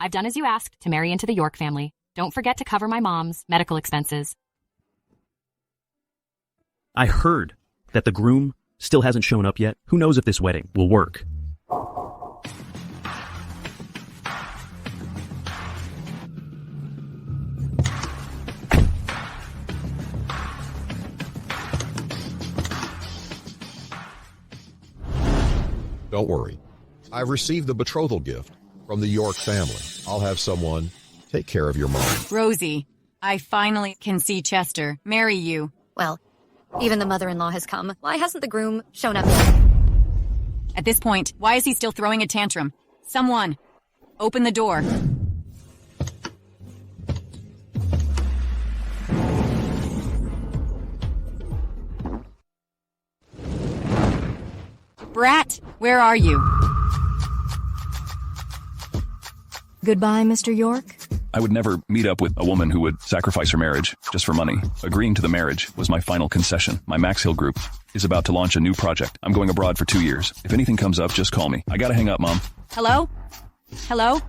I've done as you asked to marry into the York family. Don't forget to cover my mom's medical expenses. I heard that the groom still hasn't shown up yet. Who knows if this wedding will work? Don't worry. I've received the betrothal gift from the York family. I'll have someone take care of your mom. Rosie, I finally can see Chester marry you. Well, even the mother-in-law has come. Why hasn't the groom shown up yet? At this point, why is he still throwing a tantrum? Someone, open the door. Brat, where are you? Goodbye, Mr. York. I would never meet up with a woman who would sacrifice her marriage just for money. Agreeing to the marriage was my final concession. My Max Hill group is about to launch a new project. I'm going abroad for 2 years. If anything comes up, just call me. I gotta hang up, Mom. Hello? Hello?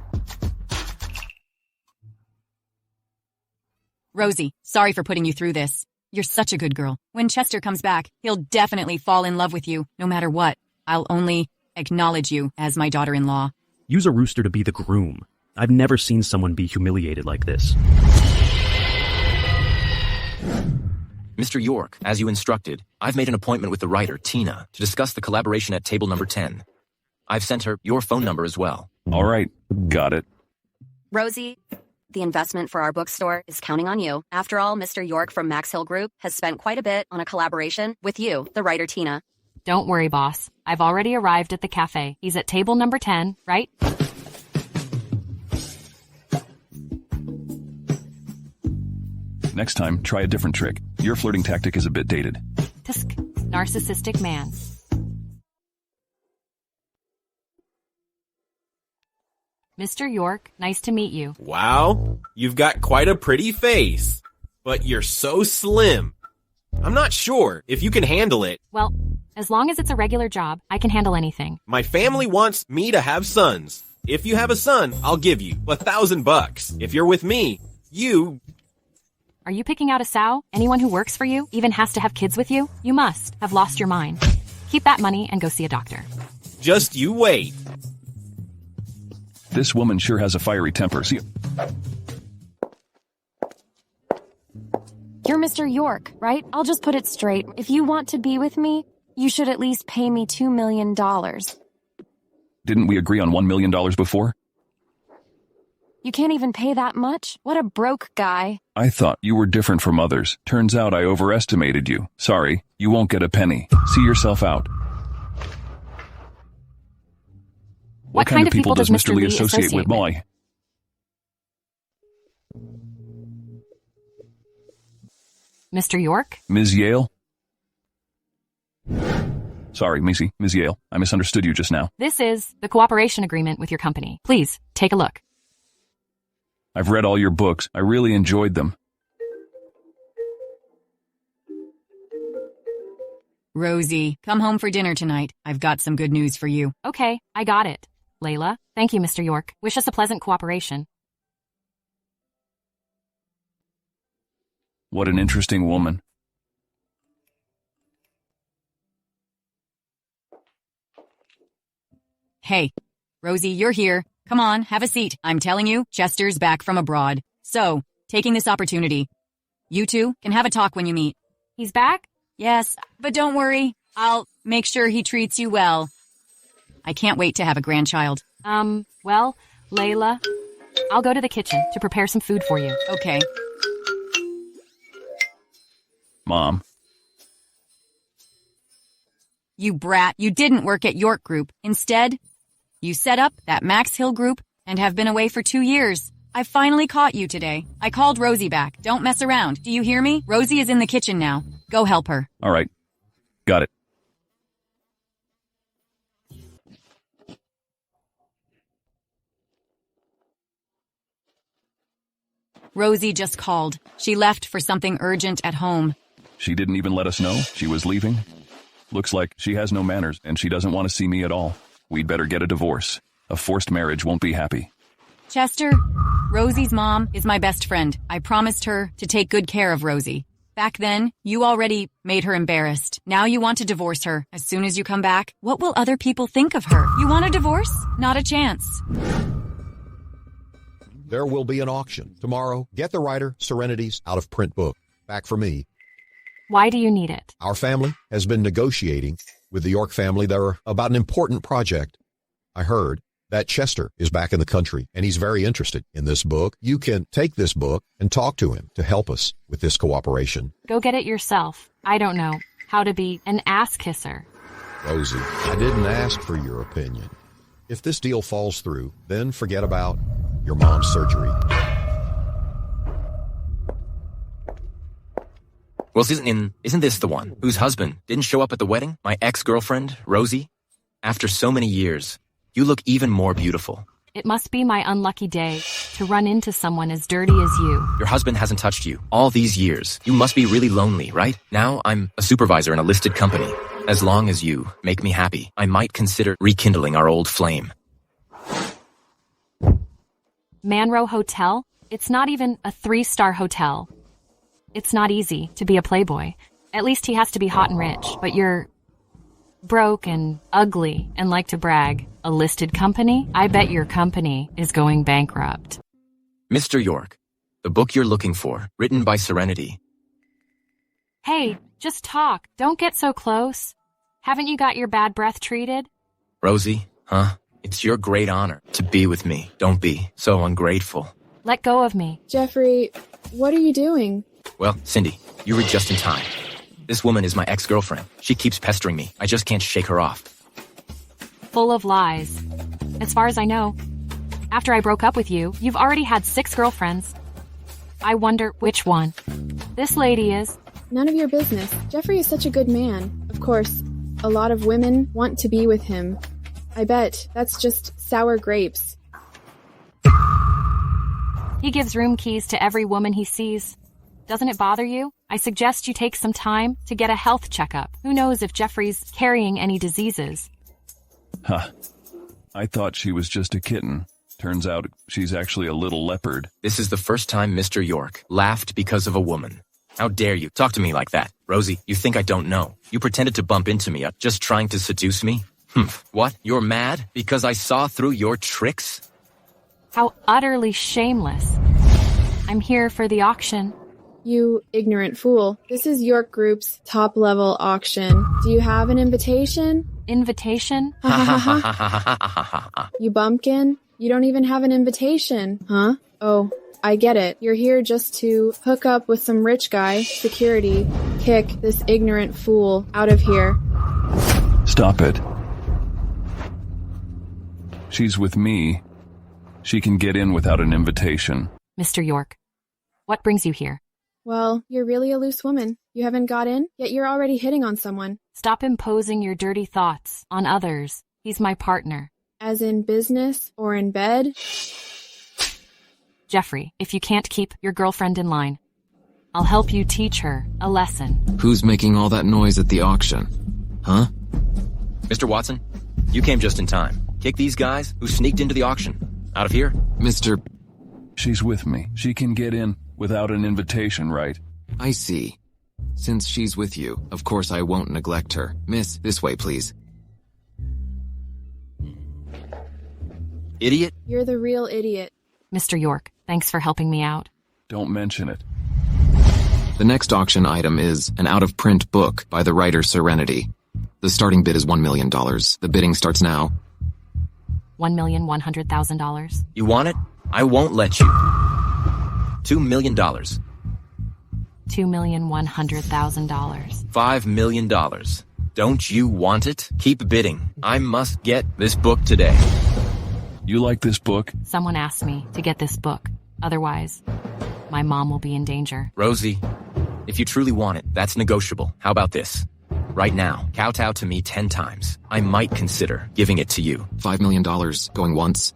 Rosie, sorry for putting you through this. You're such a good girl. When Chester comes back, he'll definitely fall in love with you, no matter what. I'll only acknowledge you as my daughter-in-law. Use a rooster to be the groom. I've never seen someone be humiliated like this. Mr. York, as you instructed, I've made an appointment with the writer, Tina, to discuss the collaboration at table number 10. I've sent her your phone number as well. All right, got it. Rosie, the investment for our bookstore is counting on you. After all, Mr. York from Max Hill Group has spent quite a bit on a collaboration with you, the writer Tina. Don't worry, boss. I've already arrived at the cafe. He's at table number 10, right? Next time, try a different trick. Your flirting tactic is a bit dated. Tusk, narcissistic man. Mr. York, nice to meet you. Wow, you've got quite a pretty face, but you're so slim. I'm not sure if you can handle it. Well, as long as it's a regular job, I can handle anything. My family wants me to have sons. If you have a son, I'll give you $1,000. If you're with me, you... Are you picking out a sow? Anyone who works for you even has to have kids with you? You must have lost your mind. Keep that money and go see a doctor. Just you wait. This woman sure has a fiery temper. See, You're Mr. York, right? I'll just put it straight. If you want to be with me, you should at least pay me $2 million. didn't we agree on $1 million before? You can't even pay that much? What a broke guy. I thought you were different from others. Turns out I overestimated you. Sorry, you won't get a penny. See yourself out. What kind of people does Mr. Lee associate with, Molly? Mr. York? Ms. Yale? Sorry, Missy, Ms. Yale. I misunderstood you just now. This is the cooperation agreement with your company. Please, take a look. I've read all your books. I really enjoyed them. Rosie, come home for dinner tonight. I've got some good news for you. Okay, I got it. Layla, thank you, Mr. York. Wish us a pleasant cooperation. What an interesting woman. Hey, Rosie, you're here. Come on, have a seat. I'm telling you, Chester's back from abroad. So, taking this opportunity, you two can have a talk when you meet. He's back? Yes, but don't worry. I'll make sure he treats you well. I can't wait to have a grandchild. Well, Layla, I'll go to the kitchen to prepare some food for you. Okay. Mom. You brat, you didn't work at York Group. Instead, you set up that Max Hill Group and have been away for 2 years. I finally caught you today. I called Rosie back. Don't mess around. Do you hear me? Rosie is in the kitchen now. Go help her. All right. Got it. Rosie just called. She left for something urgent at home. She didn't even let us know she was leaving? Looks like she has no manners and she doesn't want to see me at all. We'd better get a divorce. A forced marriage won't be happy. Chester, Rosie's mom is my best friend. I promised her to take good care of Rosie. Back then, you already made her embarrassed. Now you want to divorce her. As soon as you come back, what will other people think of her? You want a divorce? Not a chance. There will be an auction tomorrow. Get the writer Serenity's out-of-print book back for me. Why do you need it? Our family has been negotiating with the York family there about an important project. I heard that Chester is back in the country, and he's very interested in this book. You can take this book and talk to him to help us with this cooperation. Go get it yourself. I don't know how to be an ass kisser. Rosie, I didn't ask for your opinion. If this deal falls through, then forget about your mom's surgery. Well, isn't this the one whose husband didn't show up at the wedding? My ex-girlfriend, Rosie? After so many years, you look even more beautiful. It must be my unlucky day to run into someone as dirty as you. Your husband hasn't touched you all these years. You must be really lonely, right? Now I'm a supervisor in a listed company. As long as you make me happy, I might consider rekindling our old flame. Manro Hotel? It's not even a 3-star hotel. It's not easy to be a playboy. At least he has to be hot and rich, but you're broke and ugly and like to brag. A listed company? I bet your company is going bankrupt. Mr. York, the book you're looking for, written by Serenity. Hey, just talk. Don't get so close. Haven't you got your bad breath treated? Rosie, huh? It's your great honor to be with me. Don't be so ungrateful. Let go of me. Jeffrey, what are you doing? Well, Cindy, you were just in time. This woman is my ex-girlfriend. She keeps pestering me. I just can't shake her off. Full of lies. As far as I know, after I broke up with you, you've already had 6 girlfriends. I wonder which one this lady is. None of your business. Jeffrey is such a good man. Of course, a lot of women want to be with him. I bet that's just sour grapes. He gives room keys to every woman he sees. Doesn't it bother you? I suggest you take some time to get a health checkup. Who knows if Jeffrey's carrying any diseases? Huh. I thought she was just a kitten. Turns out she's actually a little leopard. This is the first time Mr. York laughed because of a woman. How dare you talk to me like that? Rosie, you think I don't know? You pretended to bump into me, just trying to seduce me? What? You're mad because I saw through your tricks? How utterly shameless. I'm here for the auction. You ignorant fool. This is York Group's top-level auction. Do you have an invitation? Invitation? You bumpkin? You don't even have an invitation, huh? Oh, I get it. You're here just to hook up with some rich guy, security, kick this ignorant fool out of here. Stop it. She's with me. She can get in without an invitation. Mr. York, what brings you here? Well, you're really a loose woman. You haven't got in, yet you're already hitting on someone. Stop imposing your dirty thoughts on others. He's my partner. As in business or in bed? Jeffrey, if you can't keep your girlfriend in line, I'll help you teach her a lesson. Who's making all that noise at the auction? Huh? Mr. Watson, you came just in time. Kick these guys who sneaked into the auction. Out of here. Mr. She's with me. She can get in without an invitation, right? I see. Since she's with you, of course I won't neglect her. Miss, this way, please. Idiot? You're the real idiot. Mr. York, thanks for helping me out. Don't mention it. The next auction item is an out-of-print book by the writer Serenity. The starting bid is $1 million. The bidding starts now. $1,100,000. You want it? I won't let you. $2 million. $2,100,000. $5 million. Don't you want it? Keep bidding. I must get this book today. You like this book? Someone asked me to get this book. Otherwise, my mom will be in danger. Rosie, if you truly want it, that's negotiable. How about this? Right now, kowtow to me 10 times. I might consider giving it to you. $5 million going once.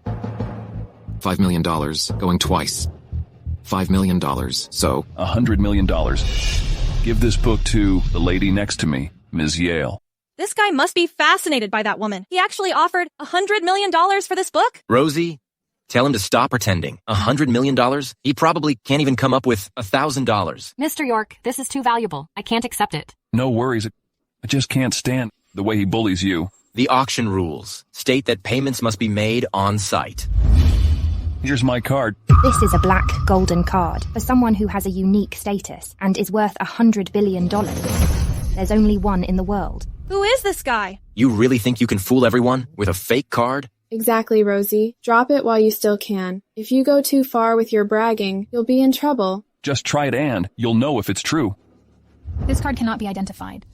$5 million going twice. $5 million, so... $100 million. Give this book to the lady next to me, Ms. Yale. This guy must be fascinated by that woman. He actually offered $100 million for this book? Rosie, Tell him to stop pretending. $100 million? He probably can't even come up with $1,000. Mr. York, this is too valuable. I can't accept it. No worries. I just can't stand the way he bullies you. The auction rules state that payments must be made on site. Here's my card. This is a black golden card for someone who has a unique status and is worth $100 billion. There's only one in the world. Who is this guy? You really think you can fool everyone with a fake card? Exactly, Rosie. Drop it while you still can. If you go too far with your bragging, you'll be in trouble. Just try it and you'll know if it's true. This card cannot be identified.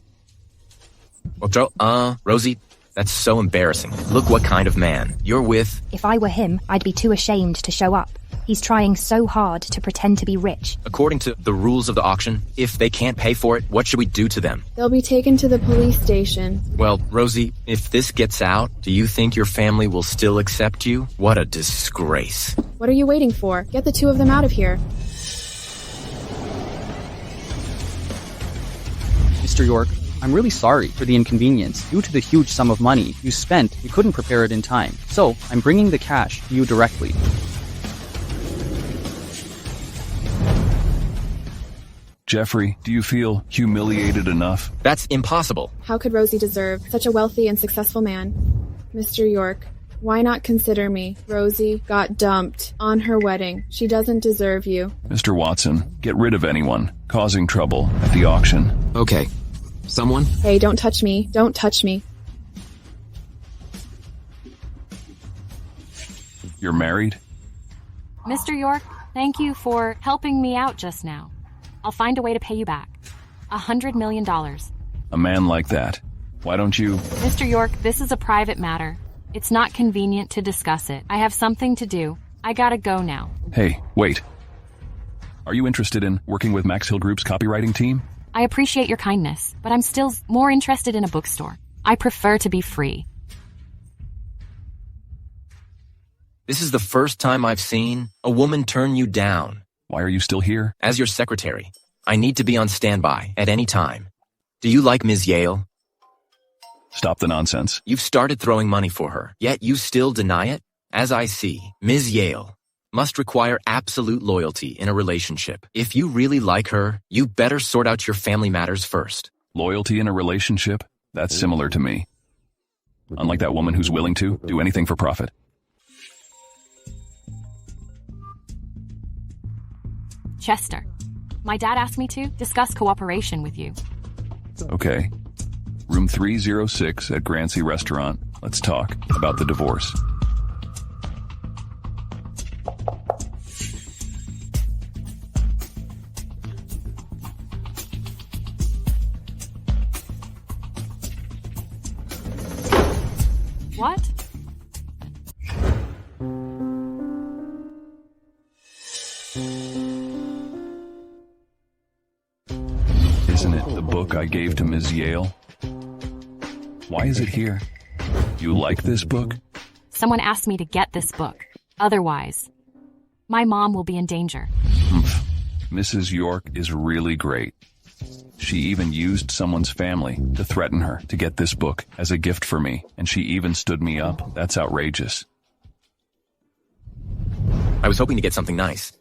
Rosie, that's so embarrassing. Look what kind of man you're with. If I were him, I'd be too ashamed to show up. He's trying so hard to pretend to be rich. According to the rules of the auction, if they can't pay for it, what should we do to them? They'll be taken to the police station. Well, Rosie, if this gets out, do you think your family will still accept you? What a disgrace. What are you waiting for? Get the two of them out of here. Mr. York, I'm really sorry for the inconvenience. Due to the huge sum of money you spent, you couldn't prepare it in time. So, I'm bringing the cash to you directly. Jeffrey, do you feel humiliated enough? That's impossible. How could Rosie deserve such a wealthy and successful man? Mr. York, why not consider me? Rosie got dumped on her wedding. She doesn't deserve you. Mr. Watson, get rid of anyone causing trouble at the auction. Okay. Someone? Hey, don't touch me. Don't touch me. You're married? Mr. York, thank you for helping me out just now. I'll find a way to pay you back. $100 million. A man like that. Why don't you... Mr. York, this is a private matter. It's not convenient to discuss it. I have something to do. I gotta go now. Hey, wait. Are you interested in working with Max Hill Group's copywriting team? I appreciate your kindness, but I'm still more interested in a bookstore. I prefer to be free. This is the first time I've seen a woman turn you down. Why are you still here? As your secretary, I need to be on standby at any time. Do you like Ms. Yale? Stop the nonsense. You've started throwing money for her, yet you still deny it? As I see, Ms. Yale must require absolute loyalty in a relationship. If you really like her, you better sort out your family matters first. Loyalty in a relationship? That's similar to me. Unlike that woman who's willing to do anything for profit. Chester, my dad asked me to discuss cooperation with you. Okay. Room 306 at Grancy Restaurant. Let's talk about the divorce. What? Isn't it the book I gave to Ms. Yale? Why is it here? You like this book? Someone asked me to get this book. Otherwise, my mom will be in danger. Mrs. York is really great. She even used someone's family to threaten her to get this book as a gift for me, and she even stood me up. That's outrageous. I was hoping to get something nice.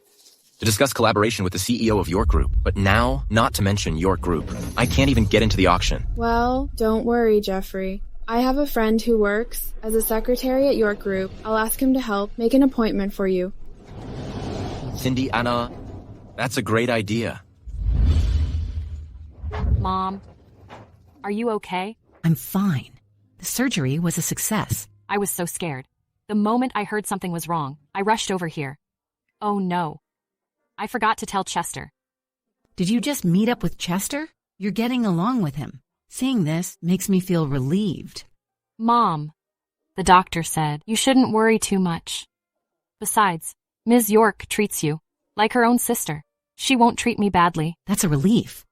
To discuss collaboration with the CEO of York Group, but now, not to mention York Group, I can't even get into the auction. Well, don't worry, Jeffrey. I have a friend who works as a secretary at York Group. I'll ask him to help make an appointment for you. Cindy, Anna, that's a great idea. Mom, are you okay? I'm fine. The surgery was a success. I was so scared. The moment I heard something was wrong, I rushed over here. Oh no. I forgot to tell Chester. Did you just meet up with Chester? You're getting along with him. Seeing this makes me feel relieved. Mom, the doctor said you shouldn't worry too much. Besides, Ms. York treats you like her own sister. She won't treat me badly. That's a relief.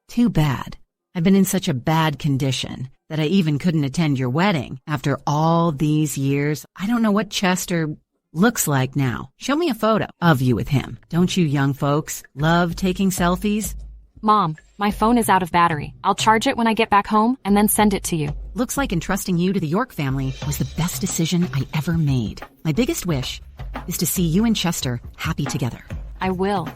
Too bad. I've been in such a bad condition that I even couldn't attend your wedding. After all these years, I don't know what Chester looks like now. Show me a photo of you with him. Don't you young folks love taking selfies? Mom, my phone is out of battery. I'll charge it when I get back home and then send it to you. Looks like entrusting you to the York family was the best decision I ever made. My biggest wish is to see you and Chester happy together. I will.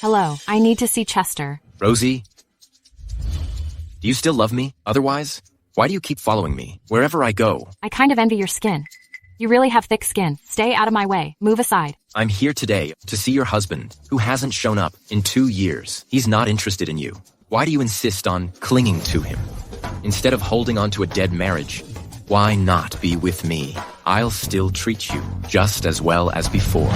Hello, I need to see Chester. Rosie? Do you still love me? Otherwise, why do you keep following me wherever I go? I kind of envy your skin. You really have thick skin. Stay out of my way. Move aside. I'm here today to see your husband, who hasn't shown up in 2 years. He's not interested in you. Why do you insist on clinging to him? Instead of holding on to a dead marriage, why not be with me? I'll still treat you just as well as before.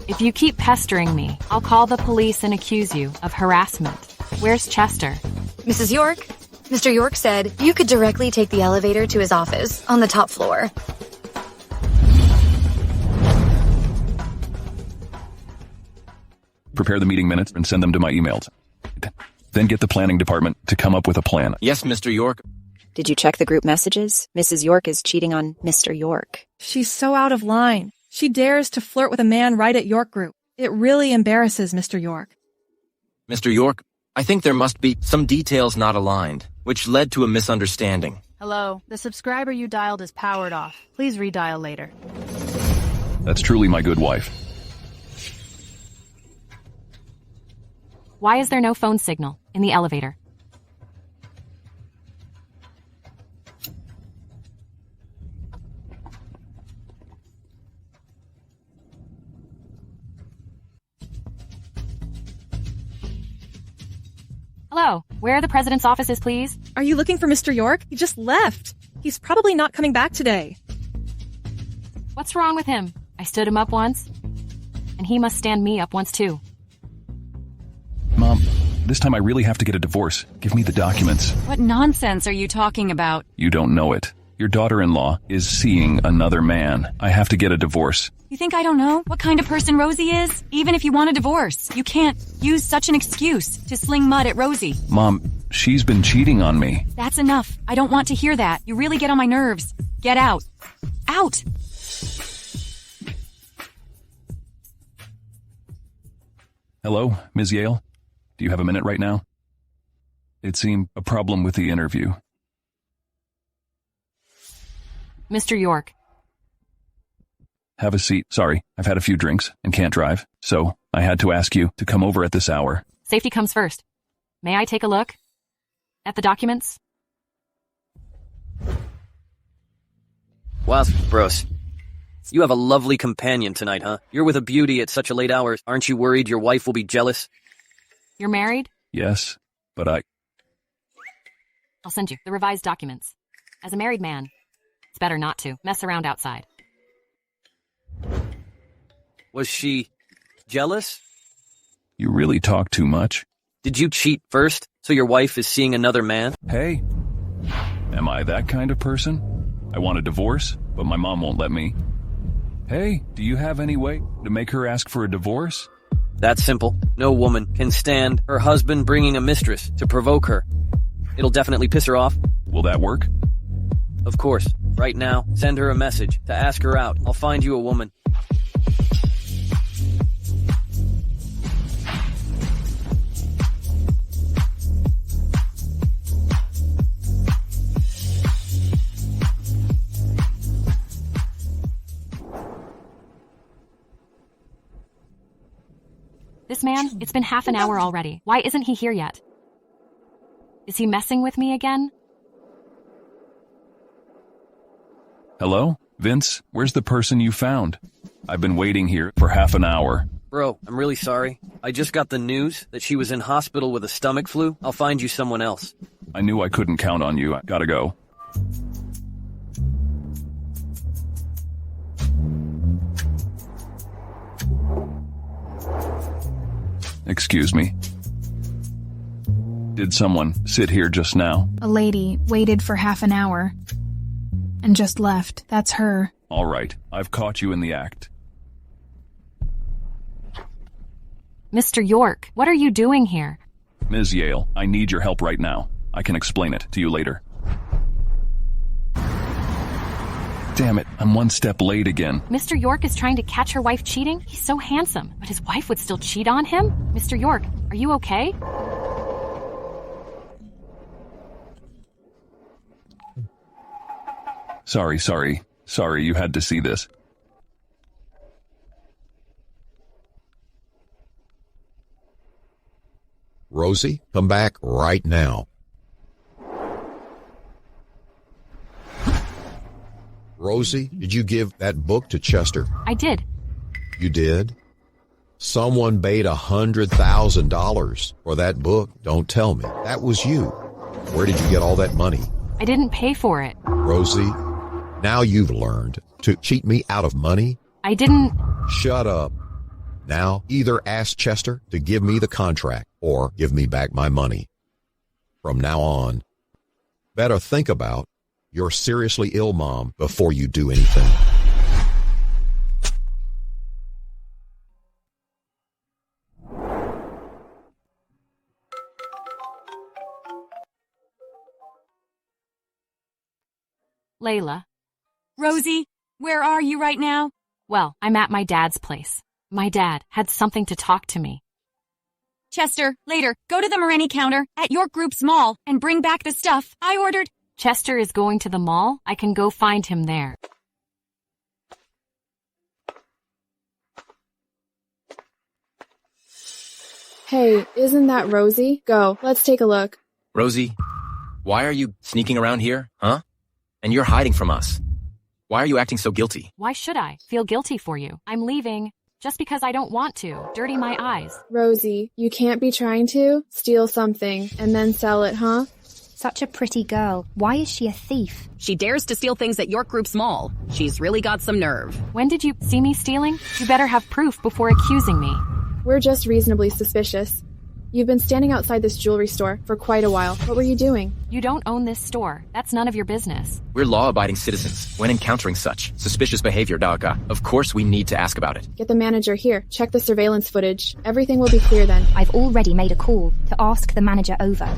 If you keep pestering me, I'll call the police and accuse you of harassment. Where's Chester? Mrs. York? Mr. York said you could directly take the elevator to his office on the top floor. Prepare the meeting minutes and send them to my emails. Then get the planning department to come up with a plan. Yes, Mr. York. Did you check the group messages? Mrs. York is cheating on Mr. York. She's so out of line. She dares to flirt with a man right at York Group. It really embarrasses Mr. York. Mr. York, I think there must be some details not aligned, which led to a misunderstanding. Hello, the subscriber you dialed is powered off. Please redial later. That's truly my good wife. Why is there no phone signal in the elevator? Hello, where are the president's offices, please? Are you looking for Mr. York? He just left. He's probably not coming back today. What's wrong with him? I stood him up once, and he must stand me up once too. Mom, this time I really have to get a divorce. Give me the documents. What nonsense are you talking about? You don't know it. Your daughter-in-law is seeing another man. I have to get a divorce. You think I don't know what kind of person Rosie is? Even if you want a divorce, you can't use such an excuse to sling mud at Rosie. Mom, she's been cheating on me. That's enough. I don't want to hear that. You really get on my nerves. Get out. Out! Hello, Ms. Yale? Do you have a minute right now? It seemed a problem with the interview. Mr. York. Have a seat. Sorry, I've had a few drinks and can't drive, so I had to ask you to come over at this hour. Safety comes first. May I take a look at the documents? Wow, bros. You have a lovely companion tonight, huh? You're with a beauty at such a late hour. Aren't you worried your wife will be jealous? You're married? Yes, but I'll send you the revised documents. As a married man, it's better not to mess around outside. Was she jealous? You really talk too much. Did you cheat first, so your wife is seeing another man? Hey, am I that kind of person? I want a divorce, but my mom won't let me. Hey, do you have any way to make her ask for a divorce? That's simple. No woman can stand her husband bringing a mistress to provoke her. It'll definitely piss her off. Will that work? Of course. Right now, send her a message to ask her out. I'll find you a woman. This man, it's been half an hour already. Why isn't he here yet? Is he messing with me again? Hello? Vince, where's the person you found? I've been waiting here for half an hour. Bro, I'm really sorry. I just got the news that she was in hospital with a stomach flu. I'll find you someone else. I knew I couldn't count on you. I gotta go. Excuse me. Did someone sit here just now? A lady waited for half an hour and just left. That's her. All right, I've caught you in the act. Mr. York, what are you doing here? Ms. Yale, I need your help right now. I can explain it to you later. Damn it, I'm one step late again. Mr. York is trying to catch her wife cheating? He's so handsome, but his wife would still cheat on him? Mr. York, are you okay? Sorry you had to see this. Rosie, come back right now. Rosie, did you give that book to Chester? I did. You did? Someone paid $100,000 for that book. Don't tell me. That was you. Where did you get all that money? I didn't pay for it. Rosie, now you've learned to cheat me out of money? I didn't... Shut up. Now, either ask Chester to give me the contract or give me back my money. From now on, better think about your seriously ill mom before you do anything. Layla. Rosie, where are you right now? Well, I'm at my dad's place. My dad had something to talk to me. Chester, later, go to the Morenni counter at York Group's mall and bring back the stuff I ordered. Chester is going to the mall? I can go find him there. Hey, isn't that Rosie? Go, let's take a look. Rosie, why are you sneaking around here, huh? And you're hiding from us. Why are you acting so guilty? Why should I feel guilty for you? I'm leaving just because I don't want to. Dirty my eyes. Rosie, you can't be trying to steal something and then sell it, huh? Such a pretty girl. Why is she a thief? She dares to steal things at York Group's mall. She's really got some nerve. When did you see me stealing? You better have proof before accusing me. We're just reasonably suspicious. You've been standing outside this jewelry store for quite a while. What were you doing? You don't own this store. That's none of your business. We're law-abiding citizens. When encountering such suspicious behavior, Daga, of course we need to ask about it. Get the manager here. Check the surveillance footage. Everything will be clear then. I've already made a call to ask the manager over.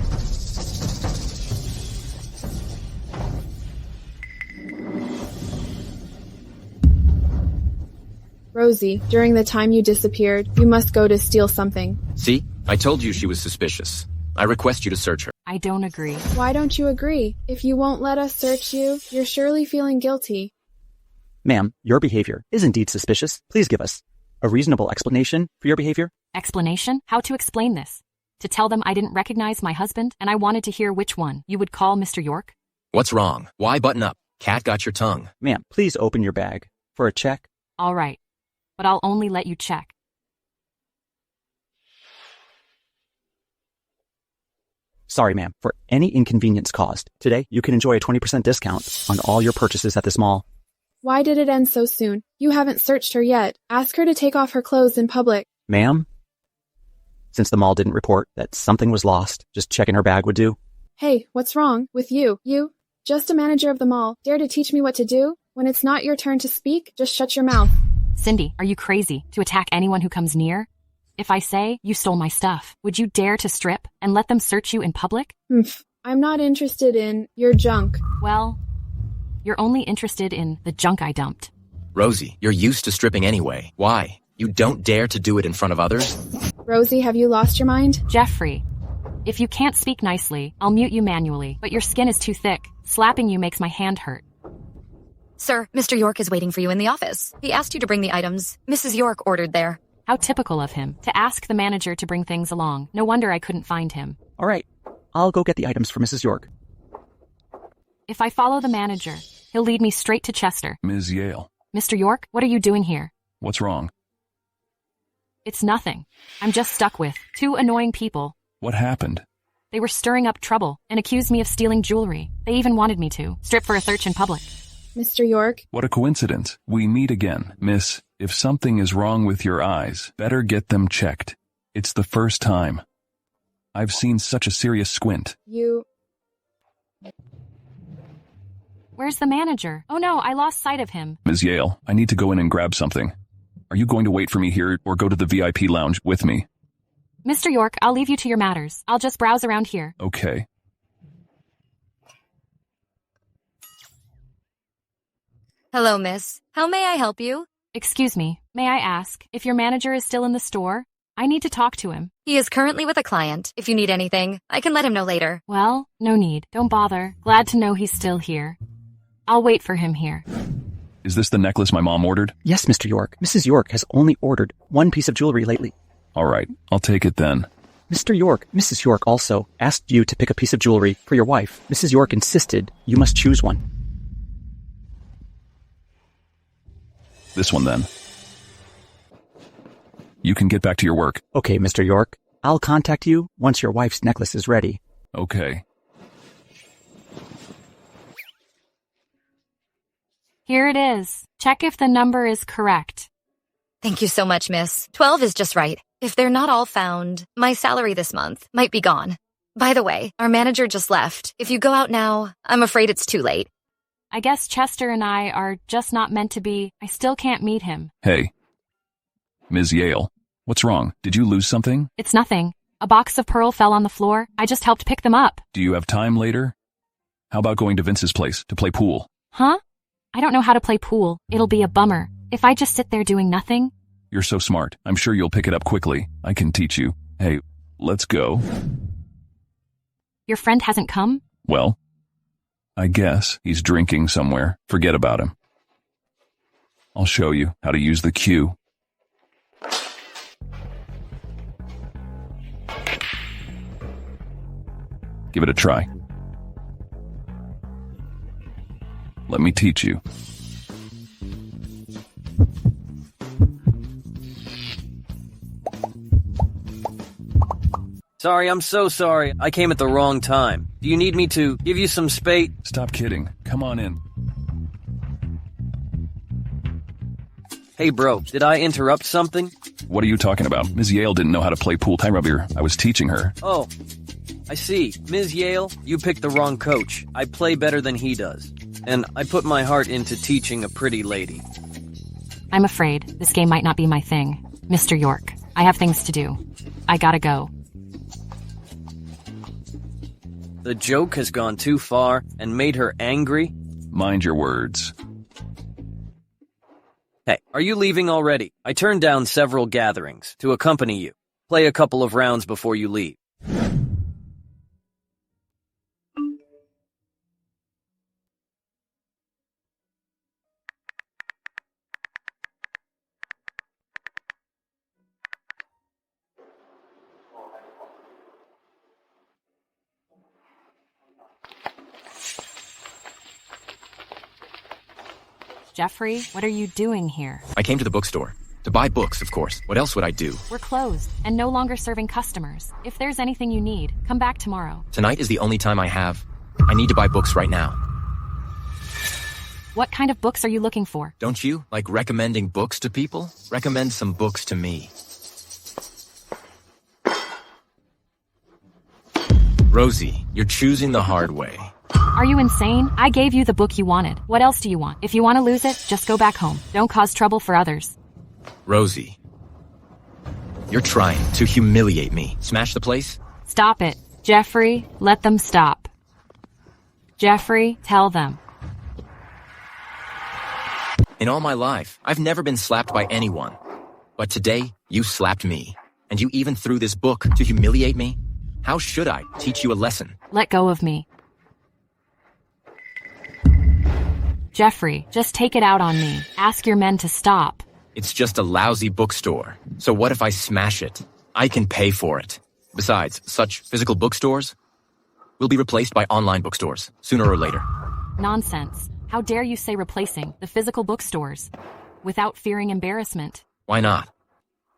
Rosie, during the time you disappeared, you must go to steal something. See? I told you she was suspicious. I request you to search her. I don't agree. Why don't you agree? If you won't let us search you, you're surely feeling guilty. Ma'am, your behavior is indeed suspicious. Please give us a reasonable explanation for your behavior. Explanation? How to explain this? To tell them I didn't recognize my husband and I wanted to hear which one. You would call Mr. York? What's wrong? Why button up? Cat got your tongue. Ma'am, please open your bag for a check. All right. But I'll only let you check. Sorry, ma'am, for any inconvenience caused. Today, you can enjoy a 20% discount on all your purchases at this mall. Why did it end so soon? You haven't searched her yet. Ask her to take off her clothes in public. Ma'am? Since the mall didn't report that something was lost, just checking her bag would do. Hey, what's wrong with you? You? Just a manager of the mall. Dare to teach me what to do? When it's not your turn to speak, just shut your mouth. Cindy, are you crazy to attack anyone who comes near? If I say you stole my stuff, would you dare to strip and let them search you in public? I'm not interested in your junk. Well, you're only interested in the junk I dumped. Rosie, you're used to stripping anyway. Why? You don't dare to do it in front of others? Rosie, have you lost your mind? Jeffrey, if you can't speak nicely, I'll mute you manually, but your skin is too thick. Slapping you makes my hand hurt. Sir, Mr. York is waiting for you in the office. He asked you to bring the items Mrs. York ordered there. How typical of him, to ask the manager to bring things along. No wonder I couldn't find him. All right, I'll go get the items for Mrs. York. If I follow the manager, he'll lead me straight to Chester. Ms. Yale. Mr. York, what are you doing here? What's wrong? It's nothing. I'm just stuck with two annoying people. What happened? They were stirring up trouble and accused me of stealing jewelry. They even wanted me to strip for a search in public. Mr. York? What a coincidence. We meet again. Miss, if something is wrong with your eyes, better get them checked. It's the first time I've seen such a serious squint. You... Where's the manager? Oh no, I lost sight of him. Ms. Yale, I need to go in and grab something. Are you going to wait for me here or go to the VIP lounge with me? Mr. York, I'll leave you to your matters. I'll just browse around here. Okay. Hello, miss. How may I help you? Excuse me, may I ask if your manager is still in the store? I need to talk to him. He is currently with a client. If you need anything, I can let him know later. Well, no need. Don't bother. Glad to know he's still here. I'll wait for him here. Is this the necklace my mom ordered? Yes, Mr. York. Mrs. York has only ordered one piece of jewelry lately. All right, I'll take it then. Mr. York, Mrs. York also asked you to pick a piece of jewelry for your wife. Mrs. York insisted you must choose one. This one then. You can get back to your work. Okay, Mr. York. I'll contact you once your wife's necklace is ready. Okay. Here it is. Check if the number is correct. Thank you so much, miss. 12 is just right. If they're not all found, my salary this month might be gone. By the way, our manager just left. If you go out now, I'm afraid it's too late. I guess Chester and I are just not meant to be. I still can't meet him. Hey. Ms. Yale, what's wrong? Did you lose something? It's nothing. A box of pearl fell on the floor. I just helped pick them up. Do you have time later? How about going to Vince's place to play pool? Huh? I don't know how to play pool. It'll be a bummer. If I just sit there doing nothing. You're so smart. I'm sure you'll pick it up quickly. I can teach you. Hey, let's go. Your friend hasn't come? Well, I guess he's drinking somewhere. Forget about him. I'll show you how to use the cue. Give it a try. Let me teach you. Sorry, I'm so sorry. I came at the wrong time. Do you need me to give you some space? Stop kidding. Come on in. Hey bro, did I interrupt something? What are you talking about? Ms. Yale didn't know how to play pool. I was teaching her. Oh, I see. Ms. Yale, you picked the wrong coach. I play better than he does. And I put my heart into teaching a pretty lady. I'm afraid this game might not be my thing. Mr. York, I have things to do. I gotta go. The joke has gone too far and made her angry. Mind your words. Hey, are you leaving already? I turned down several gatherings to accompany you. Play a couple of rounds before you leave. Jeffrey, what are you doing here? I came to the bookstore. To buy books, of course. What else would I do? We're closed and no longer serving customers. If there's anything you need, come back tomorrow. Tonight is the only time I have. I need to buy books right now. What kind of books are you looking for? Don't you like recommending books to people? Recommend some books to me. Rosie, you're choosing the hard way. Are you insane? I gave you the book you wanted. What else do you want? If you want to lose it, just go back home. Don't cause trouble for others. Rosie, you're trying to humiliate me. Smash the place? Stop it. Jeffrey, let them stop. Jeffrey, tell them. In all my life, I've never been slapped by anyone. But today, you slapped me. And you even threw this book to humiliate me? How should I teach you a lesson? Let go of me. Jeffrey, just take it out on me. Ask your men to stop. It's just a lousy bookstore. So what if I smash it? I can pay for it. Besides, such physical bookstores will be replaced by online bookstores, sooner or later. Nonsense. How dare you say replacing the physical bookstores without fearing embarrassment? Why not?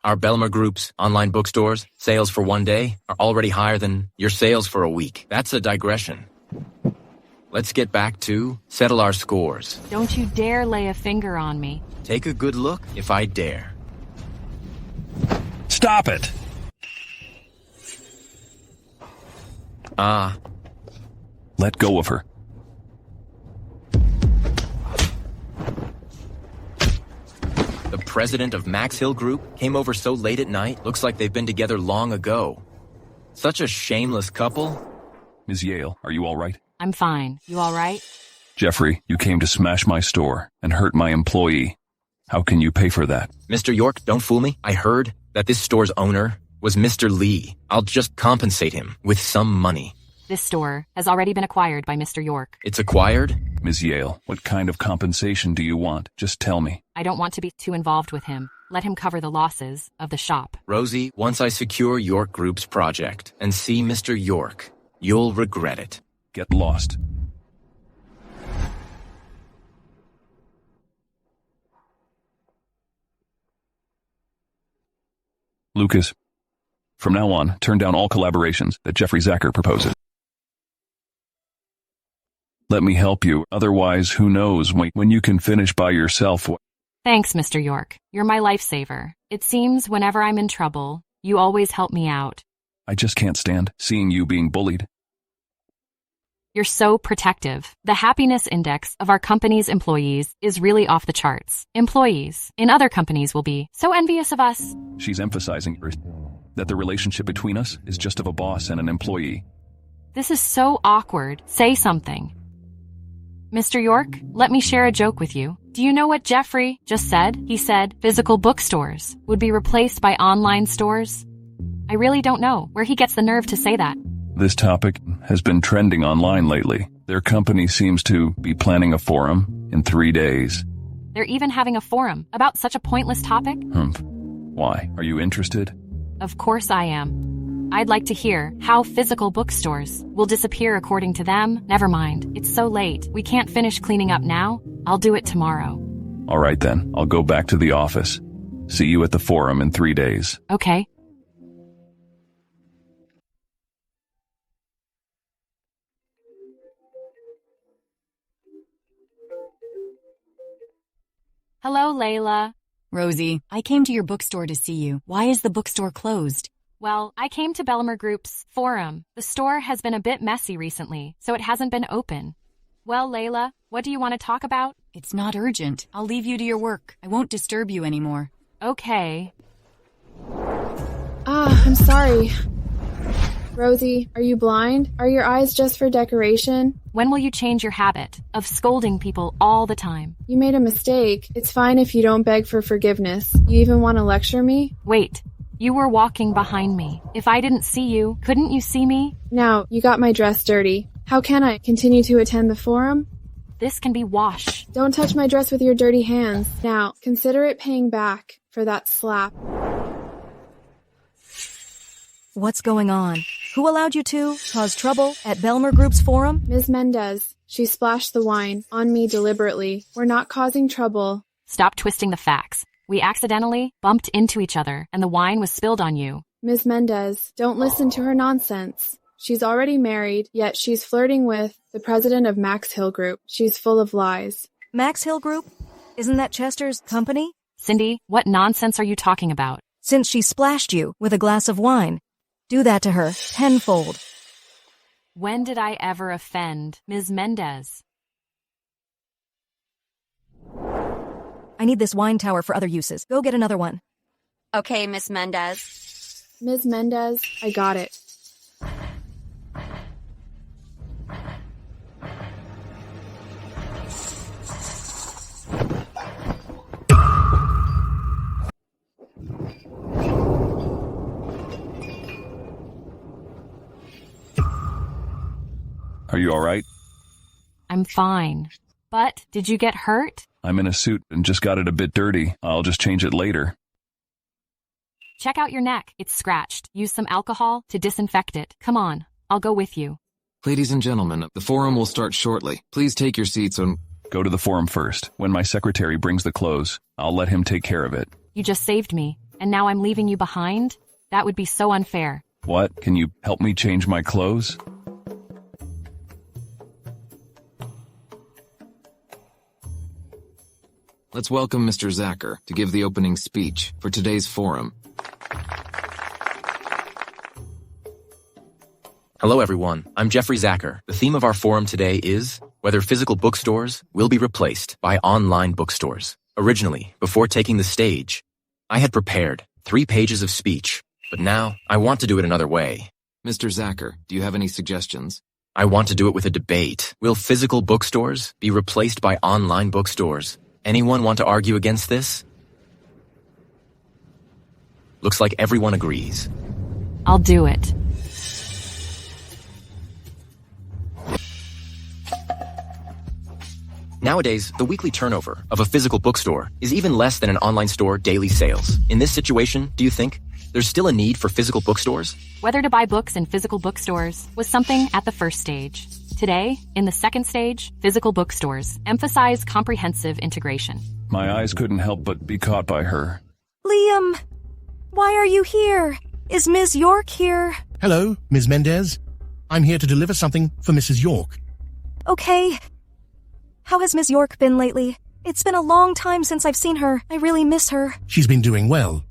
Our Belmer Group's online bookstores, sales for one day, are already higher than your sales for a week. That's a digression. Let's get back to settle our scores. Don't you dare lay a finger on me. Take a good look if I dare. Stop it! Let go of her. The president of Max Hill Group came over so late at night, looks like they've been together long ago. Such a shameless couple. Ms. Yale, are you all right? I'm fine. You all right? Jeffrey, you came to smash my store and hurt my employee. How can you pay for that? Mr. York, don't fool me. I heard that this store's owner was Mr. Lee. I'll just compensate him with some money. This store has already been acquired by Mr. York. It's acquired? Ms. Yale, what kind of compensation do you want? Just tell me. I don't want to be too involved with him. Let him cover the losses of the shop. Rosie, once I secure York Group's project and see Mr. York, you'll regret it. Get lost. Lucas, from now on, turn down all collaborations that Jeffrey Zacher proposes. Let me help you, otherwise who knows when you can finish by yourself. Thanks, Mr. York. You're my lifesaver. It seems whenever I'm in trouble, you always help me out. I just can't stand seeing you being bullied. You're so protective. The happiness index of our company's employees is really off the charts. Employees in other companies will be so envious of us. She's emphasizing that the relationship between us is just of a boss and an employee. This is so awkward. Say something. Mr. York, let me share a joke with you. Do you know what Jeffrey just said? He said physical bookstores would be replaced by online stores. I really don't know where he gets the nerve to say that. This topic has been trending online lately. Their company seems to be planning a forum in 3 days. They're even having a forum about such a pointless topic? Why? Are you interested? Of course I am. I'd like to hear how physical bookstores will disappear according to them. Never mind. It's so late. We can't finish cleaning up now. I'll do it tomorrow. All right then. I'll go back to the office. See you at the forum in 3 days. Okay. Hello, Layla. Rosie, I came to your bookstore to see you. Why is the bookstore closed? Well, I came to Belmer Group's forum. The store has been a bit messy recently, so it hasn't been open. Well, Layla, what do you want to talk about? It's not urgent. I'll leave you to your work. I won't disturb you anymore. Okay. I'm sorry. Rosie, are you blind? Are your eyes just for decoration? When will you change your habit of scolding people all the time? You made a mistake. It's fine if you don't beg for forgiveness. You even want to lecture me? Wait, you were walking behind me. If I didn't see you, couldn't you see me? Now, you got my dress dirty. How can I continue to attend the forum? This can be washed. Don't touch my dress with your dirty hands. Now, consider it paying back for that slap. What's going on? Who allowed you to cause trouble at Belmer Group's forum? Ms. Mendez. She splashed the wine on me deliberately. We're not causing trouble. Stop twisting the facts. We accidentally bumped into each other and the wine was spilled on you. Ms. Mendez, don't listen to her nonsense. She's already married, yet she's flirting with the president of Max Hill Group. She's full of lies. Max Hill Group? Isn't that Chester's company? Cindy, what nonsense are you talking about? Since she splashed you with a glass of wine. Do that to her, tenfold. When did I ever offend Ms. Mendez? I need this wine tower for other uses. Go get another one. Okay, Miss Mendez. Ms. Mendez, I got it. Are you all right? I'm fine. But, did you get hurt? I'm in a suit and just got it a bit dirty. I'll just change it later. Check out your neck. It's scratched. Use some alcohol to disinfect it. Come on, I'll go with you. Ladies and gentlemen, the forum will start shortly. Please take your seats and... Go to the forum first. When my secretary brings the clothes, I'll let him take care of it. You just saved me, and now I'm leaving you behind? That would be so unfair. What? Can you help me change my clothes? Let's welcome Mr. Zacher to give the opening speech for today's forum. Hello everyone, I'm Jeffrey Zacher. The theme of our forum today is whether physical bookstores will be replaced by online bookstores. Originally, before taking the stage, I had prepared 3 pages of speech, but now I want to do it another way. Mr. Zacher, do you have any suggestions? I want to do it with a debate. Will physical bookstores be replaced by online bookstores? Anyone want to argue against this? Looks like everyone agrees. I'll do it. Nowadays, the weekly turnover of a physical bookstore is even less than an online store daily sales. In this situation, do you think there's still a need for physical bookstores? Whether to buy books in physical bookstores was something at the first stage. Today, in the second stage, physical bookstores emphasize comprehensive integration. My eyes couldn't help but be caught by her. Liam, why are you here? Is Ms. York here? Hello, Ms. Mendez. I'm here to deliver something for Mrs. York. Okay. How has Ms. York been lately? It's been a long time since I've seen her. I really miss her. She's been doing well.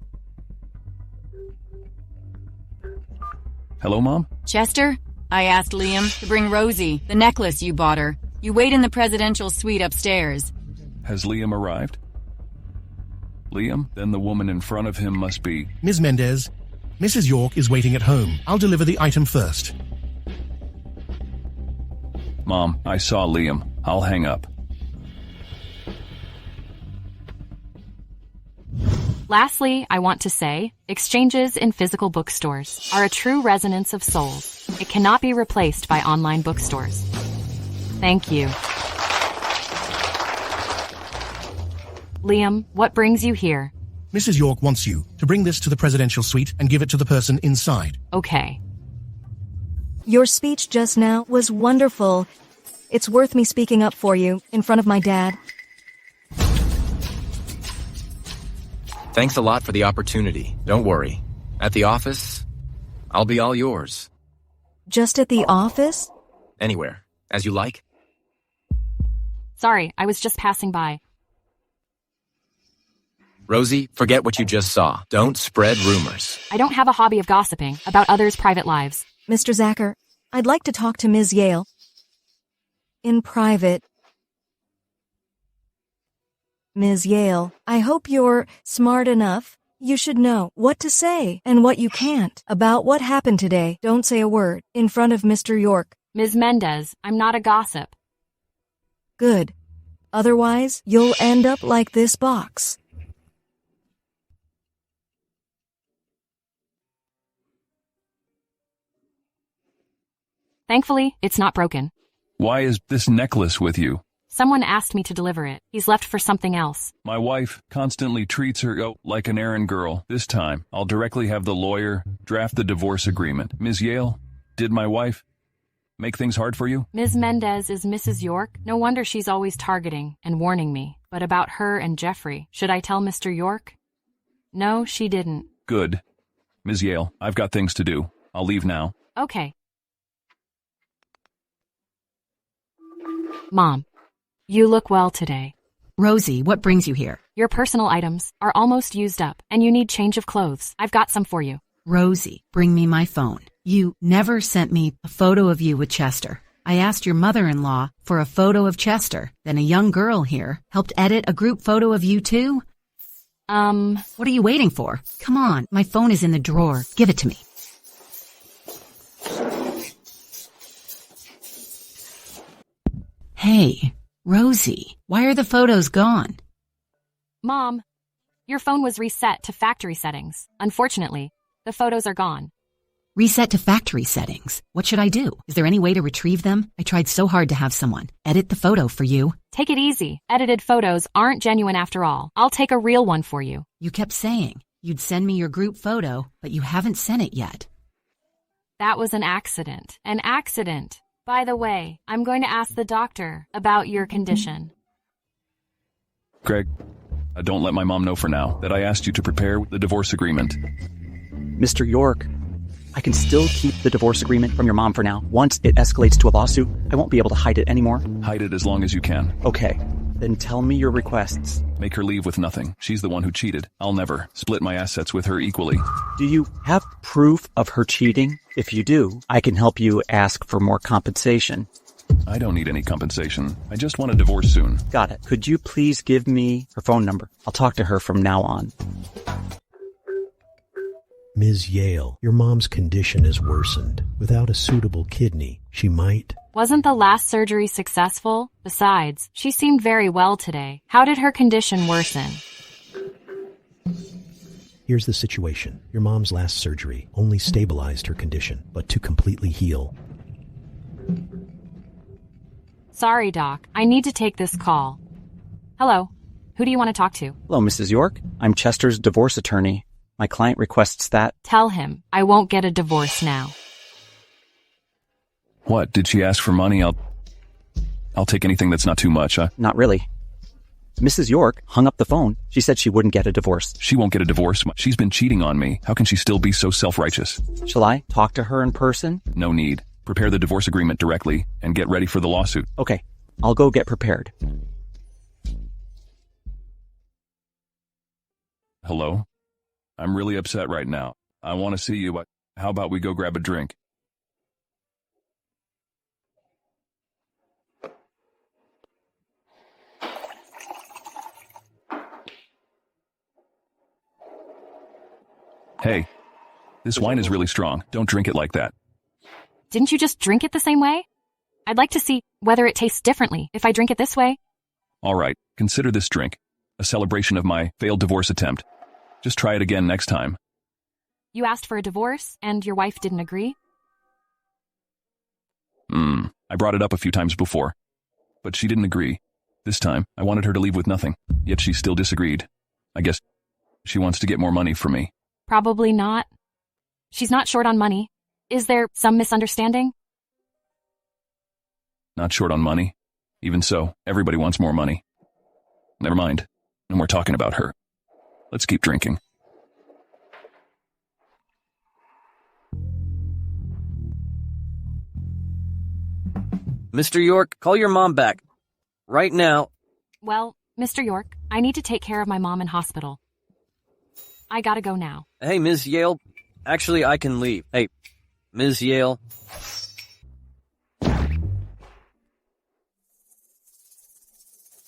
Hello, Mom? Chester, I asked Liam to bring Rosie, the necklace you bought her. You wait in the presidential suite upstairs. Has Liam arrived? Liam? Then the woman in front of him must be... Ms. Mendez, Mrs. York is waiting at home. I'll deliver the item first. Mom, I saw Liam. I'll hang up. Lastly, I want to say, exchanges in physical bookstores are a true resonance of souls. It cannot be replaced by online bookstores. Thank you. Liam, what brings you here? Mrs. York wants you to bring this to the presidential suite and give it to the person inside. Okay. Your speech just now was wonderful. It's worth me speaking up for you in front of my dad. Thanks a lot for the opportunity. Don't worry. At the office, I'll be all yours. Just at the office? Anywhere. As you like. Sorry, I was just passing by. Rosie, forget what you just saw. Don't spread rumors. I don't have a hobby of gossiping about others' private lives. Mr. Zacher, I'd like to talk to Ms. Yale. In private. Ms. Yale, I hope you're smart enough. You should know what to say and what you can't about what happened today. Don't say a word in front of Mr. York. Ms. Mendez, I'm not a gossip. Good. Otherwise, you'll end up like this box. Thankfully, it's not broken. Why is this necklace with you? Someone asked me to deliver it. He's left for something else. My wife constantly treats her like an errand girl. This time, I'll directly have the lawyer draft the divorce agreement. Ms. Yale, did my wife make things hard for you? Ms. Mendez is Mrs. York. No wonder she's always targeting and warning me. But about her and Jeffrey, should I tell Mr. York? No, she didn't. Good. Ms. Yale, I've got things to do. I'll leave now. Okay. Mom, you look well today. Rosie, what brings you here? Your personal items are almost used up, and you need change of clothes. I've got some for you. Rosie, bring me my phone. You never sent me a photo of you with Chester. I asked your mother-in-law for a photo of Chester. Then a young girl here helped edit a group photo of you too? What are you waiting for? Come on, my phone is in the drawer. Give it to me. Hey, Rosie, why are the photos gone? Mom, your phone was reset to factory settings. Unfortunately, the photos are gone. Reset to factory settings. What should I do? Is there any way to retrieve them? I tried so hard to have someone edit the photo for you. Take it easy. Edited photos aren't genuine after all. I'll take a real one for you. You kept saying you'd send me your group photo, but you haven't sent it yet. That was an accident. An accident. By the way, I'm going to ask the doctor about your condition. Greg, don't let my mom know for now that I asked you to prepare the divorce agreement. Mr. York, I can still keep the divorce agreement from your mom for now. Once it escalates to a lawsuit, I won't be able to hide it anymore. Hide it as long as you can. Okay, then tell me your requests. Make her leave with nothing. She's the one who cheated. I'll never split my assets with her equally. Do you have proof of her cheating? If you do, I can help you ask for more compensation. I don't need any compensation. I just want a divorce soon. Got it. Could you please give me her phone number? I'll talk to her from now on. Ms. Yale, your mom's condition has worsened. Without a suitable kidney, she might... Wasn't the last surgery successful? Besides, she seemed very well today. How did her condition worsen? Here's the situation. Your mom's last surgery only stabilized her condition, but to completely heal... Sorry, Doc. I need to take this call. Hello. Who do you want to talk to? Hello, Mrs. York. I'm Chester's divorce attorney. My client requests that... Tell him I won't get a divorce now. What, did she ask for money? I'll take anything that's not too much, huh? Not really. Mrs. York hung up the phone. She said she wouldn't get a divorce. She won't get a divorce. She's been cheating on me. How can she still be so self-righteous? Shall I talk to her in person? No need. Prepare the divorce agreement directly and get ready for the lawsuit. Okay, I'll go get prepared. Hello? I'm really upset right now. I want to see you. How about we go grab a drink? Hey, this wine is really strong. Don't drink it like that. Didn't you just drink it the same way? I'd like to see whether it tastes differently if I drink it this way. All right, consider this drink a celebration of my failed divorce attempt. Just try it again next time. You asked for a divorce, and your wife didn't agree? I brought it up a few times before, but she didn't agree. This time, I wanted her to leave with nothing, yet she still disagreed. I guess she wants to get more money from me. Probably not. She's not short on money. Is there some misunderstanding? Not short on money. Even so, everybody wants more money. Never mind. And we're talking about her. Let's keep drinking. Mr. York, call your mom back. Right now. Well, Mr. York, I need to take care of my mom in hospital. I gotta go now. Hey, Ms. Yale. Actually, I can leave. Hey, Ms. Yale.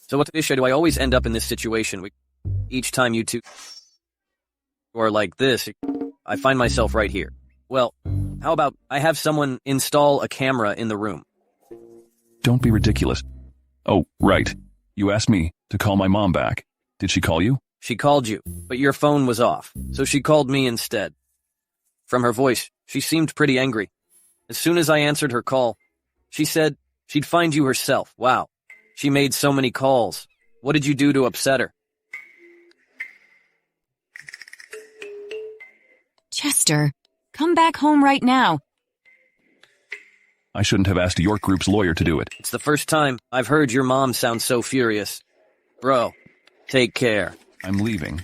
So what the issue do I always end up in this situation? Each time you two or like this, I find myself right here. Well, how about I have someone install a camera in the room? Don't be ridiculous. Oh, right. You asked me to call my mom back. Did she call you? She called you, but your phone was off, so she called me instead. From her voice, she seemed pretty angry. As soon as I answered her call, she said she'd find you herself. Wow. She made so many calls. What did you do to upset her? Chester, come back home right now. I shouldn't have asked York Group's lawyer to do it. It's the first time I've heard your mom sound so furious. Bro, take care. I'm leaving.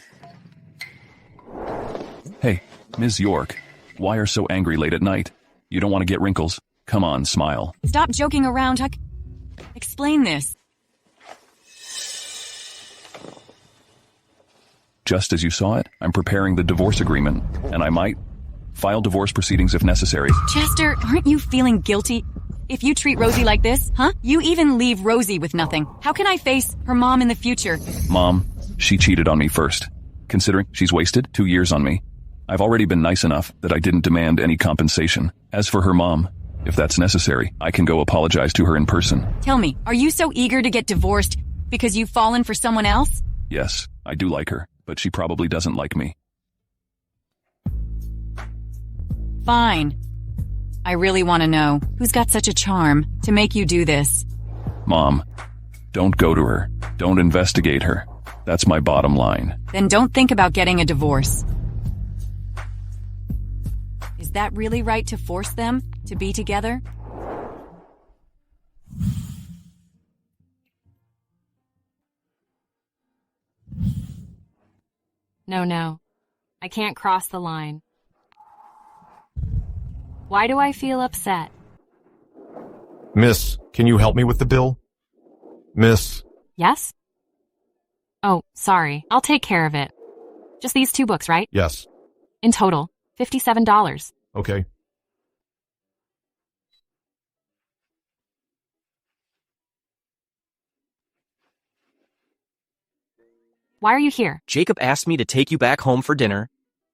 Hey, Ms. York, why are so angry late at night? You don't want to get wrinkles? Come on, smile. Stop joking around, Huck. Explain this. Just as you saw it, I'm preparing the divorce agreement, and I might file divorce proceedings if necessary. Chester, aren't you feeling guilty? If you treat Rosie like this, huh? You even leave Rosie with nothing. How can I face her mom in the future? Mom, she cheated on me first. Considering she's wasted 2 years on me, I've already been nice enough that I didn't demand any compensation. As for her mom, if that's necessary, I can go apologize to her in person. Tell me, are you so eager to get divorced because you've fallen for someone else? Yes, I do like her, but she probably doesn't like me. Fine. I really want to know who's got such a charm to make you do this. Mom, don't go to her. Don't investigate her. That's my bottom line. Then don't think about getting a divorce. Is that really right to force them to be together? No. I can't cross the line. Why do I feel upset? Miss, can you help me with the bill? Miss? Yes? Oh, sorry. I'll take care of it. Just these 2 books, right? Yes. In total, $57. Okay. Why are you here? Jacob asked me to take you back home for dinner,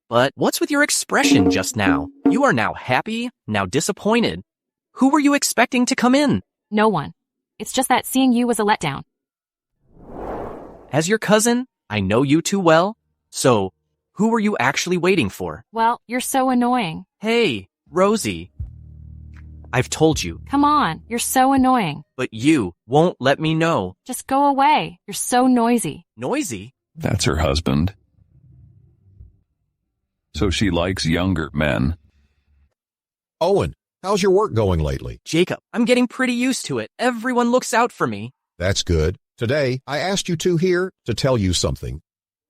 But what's with your expression just now? You are now happy, now disappointed. Who were you expecting to come in? No one. It's just that seeing you was a letdown. As your cousin, I know you too well. So, who were you actually waiting for? Well, you're so annoying. Hey, Rosie. I've told you. Come on, you're so annoying. But you won't let me know. Just go away. You're so noisy. Noisy? That's her husband. So she likes younger men. Owen, how's your work going lately? Jacob, I'm getting pretty used to it. Everyone looks out for me. That's good. Today, I asked you two here to tell you something.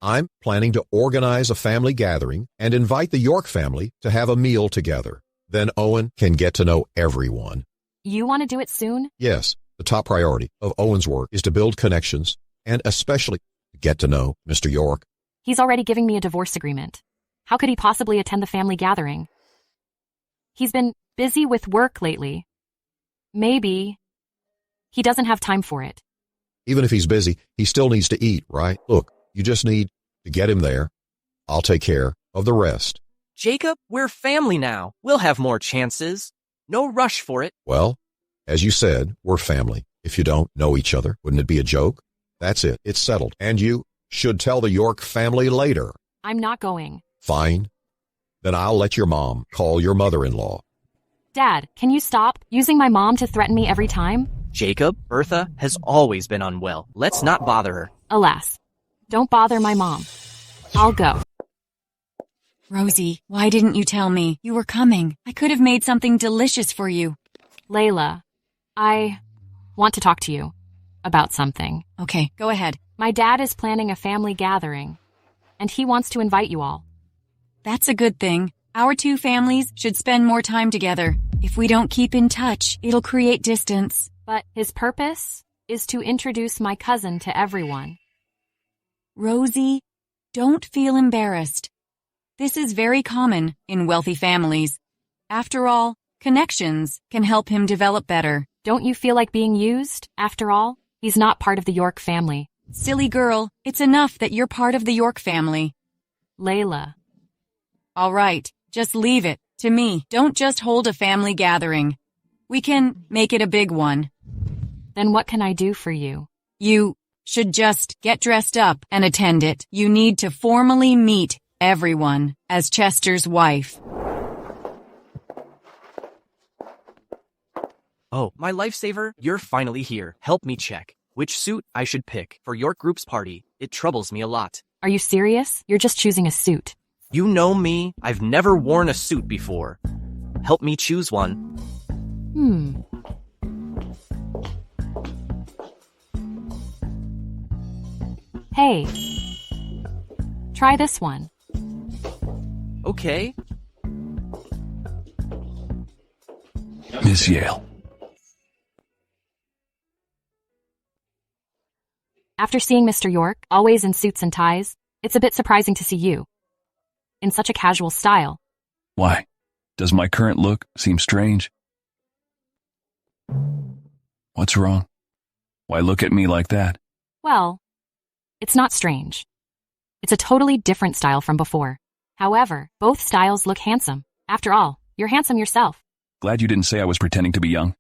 I'm planning to organize a family gathering and invite the York family to have a meal together. Then Owen can get to know everyone. You want to do it soon? Yes, the top priority of Owen's work is to build connections and especially get to know Mr. York. He's already giving me a divorce agreement. How could he possibly attend the family gathering? He's been busy with work lately. Maybe he doesn't have time for it. Even if he's busy, he still needs to eat, right? Look, you just need to get him there. I'll take care of the rest. Jacob, we're family now. We'll have more chances. No rush for it. Well, as you said, we're family. If you don't know each other, wouldn't it be a joke? That's it. It's settled. And you should tell the York family later. I'm not going. Fine. Then I'll let your mom call your mother-in-law. Dad, can you stop using my mom to threaten me every time? Jacob, Bertha has always been unwell. Let's not bother her. Alas, don't bother my mom. I'll go. Rosie, why didn't you tell me you were coming? I could have made something delicious for you. Layla, I want to talk to you about something. Okay, go ahead. My dad is planning a family gathering, and he wants to invite you all. That's a good thing. Our two families should spend more time together. If we don't keep in touch, it'll create distance. But his purpose is to introduce my cousin to everyone. Rosie, don't feel embarrassed. This is very common in wealthy families. After all, connections can help him develop better. Don't you feel like being used? After all, he's not part of the York family. Silly girl, it's enough that you're part of the York family. Layla. All right, just leave it to me. Don't just hold a family gathering. We can make it a big one. Then what can I do for you? You should just get dressed up and attend it. You need to formally meet everyone as Chester's wife. Oh, my lifesaver, you're finally here. Help me check which suit I should pick for York Group's party. It troubles me a lot. Are you serious? You're just choosing a suit. You know me. I've never worn a suit before. Help me choose one. Hey, try this one. Okay. Miss Yale. After seeing Mr. York, always in suits and ties, it's a bit surprising to see you in such a casual style. Why? Does my current look seem strange? What's wrong? Why look at me like that? Well, it's not strange. It's a totally different style from before. However, both styles look handsome. After all, you're handsome yourself. Glad you didn't say I was pretending to be young.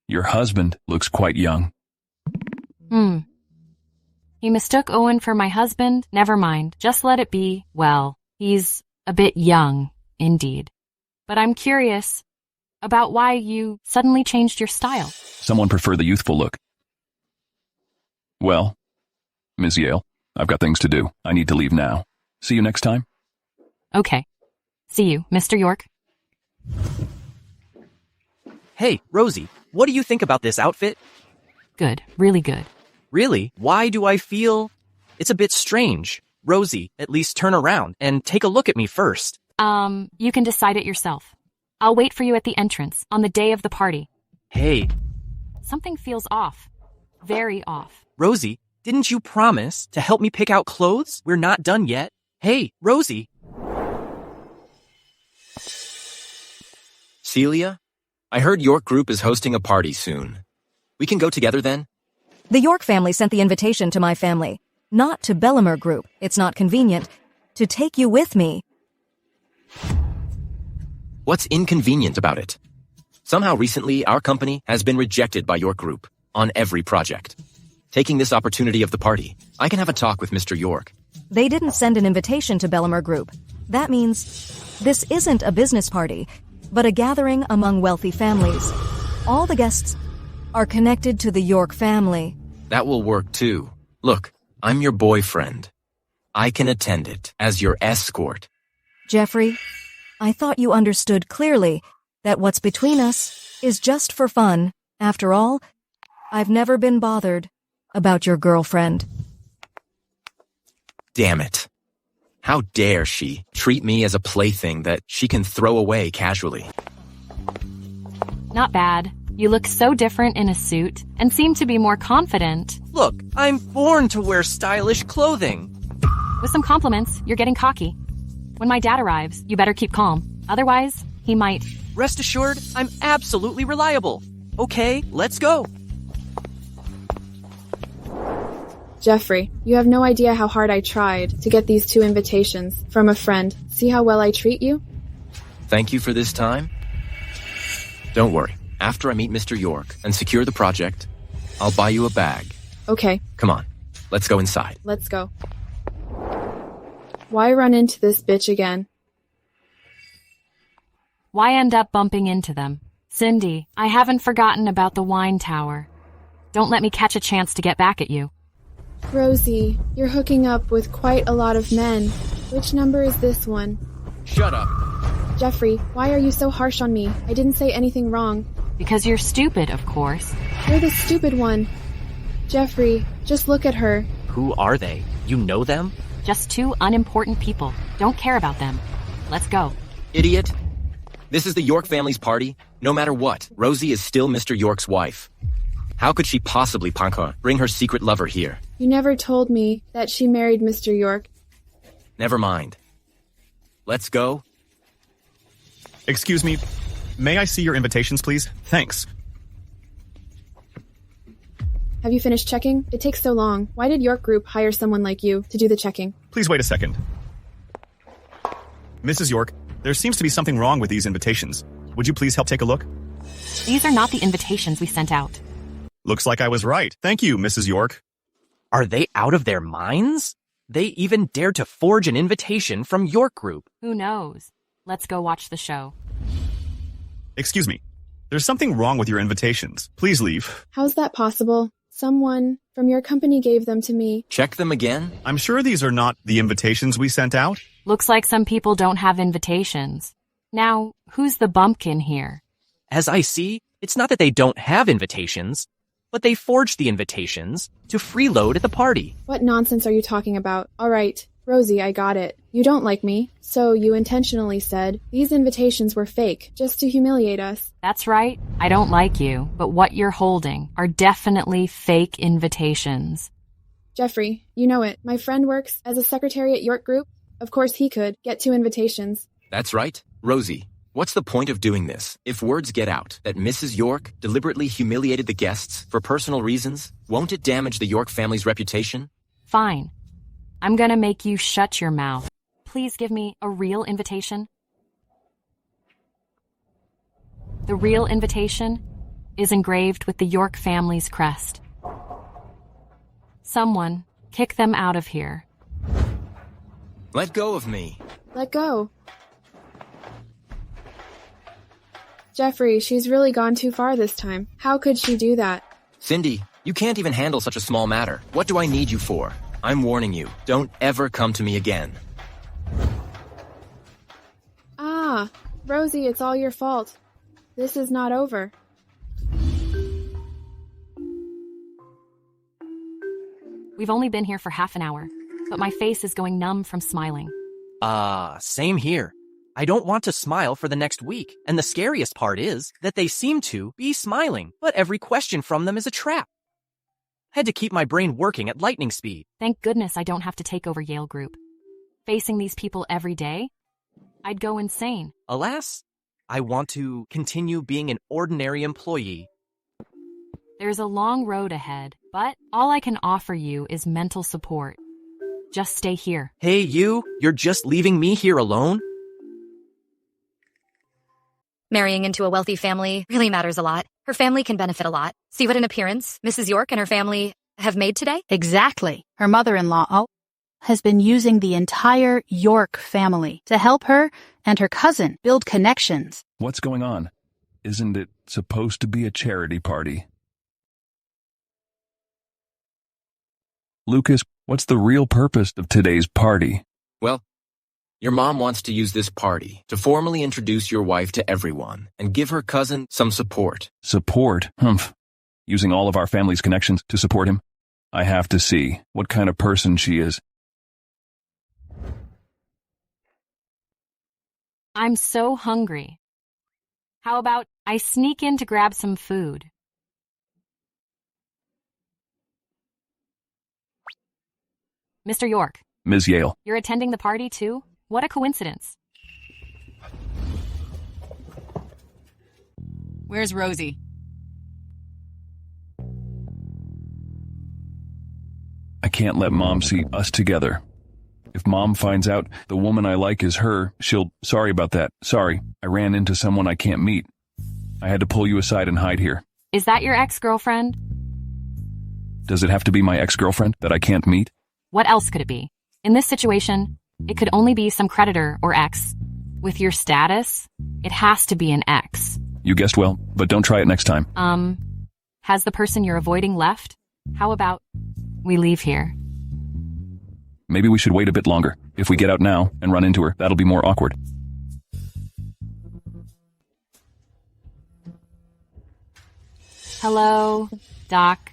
Your husband looks quite young. He mistook Owen for my husband? Never mind. Just let it be. Well, he's a bit young, indeed. But I'm curious about why you suddenly changed your style. Someone prefer the youthful look. Well, Ms. Yale, I've got things to do. I need to leave now. See you next time. Okay. See you, Mr. York. Hey, Rosie, what do you think about this outfit? Good. Really good. Really? Why do I feel it's a bit strange? Rosie, at least turn around and take a look at me first. You can decide it yourself. I'll wait for you at the entrance on the day of the party. Hey. Something feels off. Very off. Rosie, didn't you promise to help me pick out clothes? We're not done yet. Hey, Rosie. Celia, I heard York Group is hosting a party soon. We can go together then? The York family sent the invitation to my family. Not to Bellamere Group. It's not convenient. To take you with me. What's inconvenient about it? Somehow recently, our company has been rejected by your group on every project. Taking this opportunity of the party, I can have a talk with Mr. York. They didn't send an invitation to Bellamere Group. That means this isn't a business party, but a gathering among wealthy families. All the guests are connected to the York family. That will work too. Look, I'm your boyfriend. I can attend it as your escort. Jeffrey, I thought you understood clearly that what's between us is just for fun. After all, I've never been bothered about your girlfriend. Damn it. How dare she treat me as a plaything that she can throw away casually? Not bad. You look so different in a suit and seem to be more confident. Look, I'm born to wear stylish clothing. With some compliments, you're getting cocky. When my dad arrives, you better keep calm. Otherwise, he might. Rest assured, I'm absolutely reliable. Okay, let's go. Jeffrey, you have no idea how hard I tried to get these 2 invitations from a friend. See how well I treat you? Thank you for this time. Don't worry. After I meet Mr. York and secure the project, I'll buy you a bag. Okay. Come on, let's go inside. Let's go. Why run into this bitch again? Why end up bumping into them? Cindy, I haven't forgotten about the wine tower. Don't let me catch a chance to get back at you. Rosie, you're hooking up with quite a lot of men. Which number is this one? Shut up. Jeffrey, why are you so harsh on me? I didn't say anything wrong. Because you're stupid, of course. You're the stupid one. Jeffrey, just look at her. Who are they? You know them? Just 2 unimportant people. Don't care about them. Let's go. Idiot. This is the York family's party. No matter what, Rosie is still Mr. York's wife. How could she possibly, bring her secret lover here? You never told me that she married Mr. York. Never mind. Let's go. Excuse me. May I see your invitations, please? Thanks. Have you finished checking? It takes so long. Why did York Group hire someone like you to do the checking? Please wait a second. Mrs. York, there seems to be something wrong with these invitations. Would you please help take a look? These are not the invitations we sent out. Looks like I was right. Thank you, Mrs. York. Are they out of their minds? They even dared to forge an invitation from York Group. Who knows? Let's go watch the show. Excuse me. There's something wrong with your invitations. Please leave. How's that possible? Someone from your company gave them to me. Check them again? I'm sure these are not the invitations we sent out. Looks like some people don't have invitations. Now, who's the bumpkin here? As I see, it's not that they don't have invitations, but they forged the invitations to freeload at the party. What nonsense are you talking about? All right, Rosie, I got it. You don't like me, so you intentionally said these invitations were fake, just to humiliate us. That's right. I don't like you, but what you're holding are definitely fake invitations. Jeffrey, you know it. My friend works as a secretary at York Group. Of course he could get 2 invitations. That's right. Rosie, what's the point of doing this? If words get out that Mrs. York deliberately humiliated the guests for personal reasons, won't it damage the York family's reputation? Fine. I'm gonna make you shut your mouth. Please give me a real invitation. The real invitation is engraved with the York family's crest. Someone kick them out of here. Let go of me. Let go. Jeffrey, she's really gone too far this time. How could she do that? Cindy, you can't even handle such a small matter. What do I need you for? I'm warning you. Don't ever come to me again. Ah, Rosie, it's all your fault. This is not over. We've only been here for half an hour, but my face is going numb from smiling. Same here. I don't want to smile for the next week, and the scariest part is that they seem to be smiling, but every question from them is a trap. Had to keep my brain working at lightning speed. Thank goodness I don't have to take over Yale Group. Facing these people every day, I'd go insane. Alas, I want to continue being an ordinary employee. There's a long road ahead, but all I can offer you is mental support. Just stay here. Hey, you're just leaving me here alone? Marrying into a wealthy family really matters a lot. Her family can benefit a lot. See what an appearance Mrs. York and her family have made today? Exactly. Her mother-in-law has been using the entire York family to help her and her cousin build connections. What's going on? Isn't it supposed to be a charity party? Lucas, what's the real purpose of today's party? Well, your mom wants to use this party to formally introduce your wife to everyone and give her cousin some support. Support? Humph. Using all of our family's connections to support him? I have to see what kind of person she is. I'm so hungry. How about I sneak in to grab some food? Mr. York. Ms. Yale. You're attending the party too? What a coincidence. Where's Rosie? I can't let Mom see us together. If Mom finds out the woman I like is her, she'll... Sorry about that. Sorry. I ran into someone I can't meet. I had to pull you aside and hide here. Is that your ex-girlfriend? Does it have to be my ex-girlfriend that I can't meet? What else could it be? In this situation, it could only be some creditor or ex. With your status, it has to be an ex. You guessed well, but don't try it next time. Has the person you're avoiding left? How about we leave here? Maybe we should wait a bit longer. If we get out now and run into her, that'll be more awkward. Hello, Doc.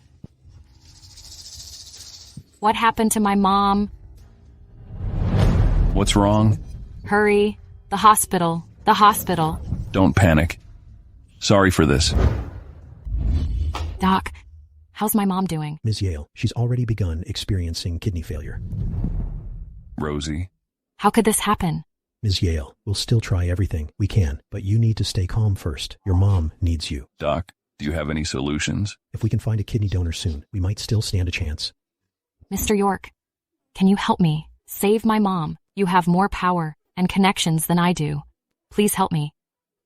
What happened to my mom? What's wrong? Hurry. The hospital. The hospital. Don't panic. Sorry for this. Doc, how's my mom doing? Ms. Yale, she's already begun experiencing kidney failure. Rosie. How could this happen? Ms. Yale, we'll still try everything we can, but you need to stay calm first. Your mom needs you. Doc, do you have any solutions? If we can find a kidney donor soon, we might still stand a chance. Mr. York, can you help me? Save my mom. You have more power and connections than I do. Please help me.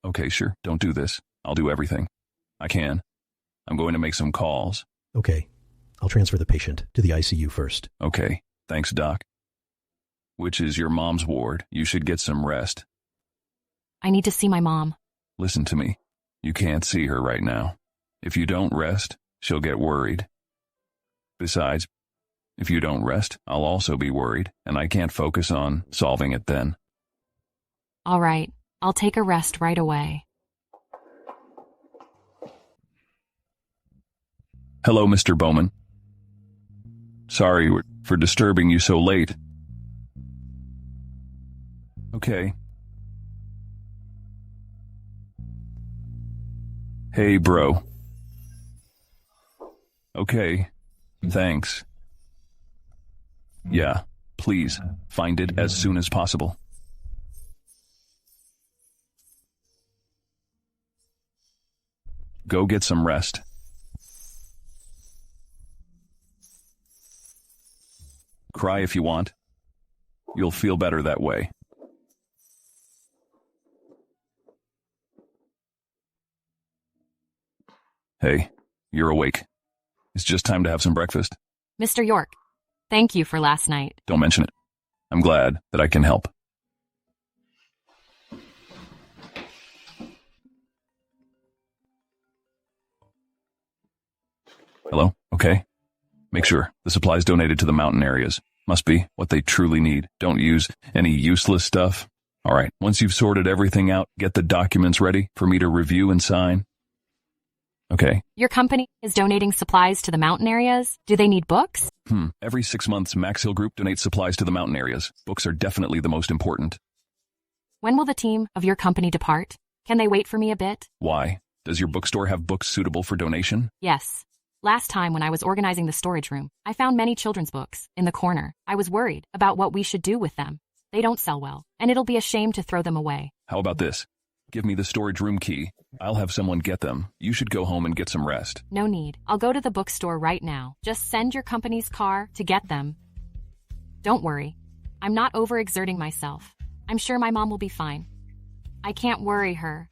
Okay, sure. Don't do this. I'll do everything I can. I'm going to make some calls. Okay. I'll transfer the patient to the ICU first. Okay. Thanks, Doc. Which is your mom's ward. You should get some rest. I need to see my mom. Listen to me. You can't see her right now. If you don't rest, she'll get worried. Besides, if you don't rest, I'll also be worried, and I can't focus on solving it then. All right. I'll take a rest right away. Hello, Mr. Bowman. Sorry for disturbing you so late. Okay. Hey, bro. Okay. Thanks. Yeah, please, find it as soon as possible. Go get some rest. Cry if you want. You'll feel better that way. Hey, you're awake. It's just time to have some breakfast. Mr. York, thank you for last night. Don't mention it. I'm glad that I can help. Hello? Okay. Make sure the supplies donated to the mountain areas must be what they truly need. Don't use any useless stuff. All right. Once you've sorted everything out, get the documents ready for me to review and sign. Okay. Your company is donating supplies to the mountain areas? Do they need books? Every 6 months, Max Hill Group donates supplies to the mountain areas. Books are definitely the most important. When will the team of your company depart? Can they wait for me a bit? Why? Does your bookstore have books suitable for donation? Yes. Last time when I was organizing the storage room, I found many children's books in the corner. I was worried about what we should do with them. They don't sell well, and it'll be a shame to throw them away. How about this? Give me the storage room key. I'll have someone get them. You should go home and get some rest. No need. I'll go to the bookstore right now. Just send your company's car to get them. Don't worry. I'm not overexerting myself. I'm sure my mom will be fine. I can't worry her.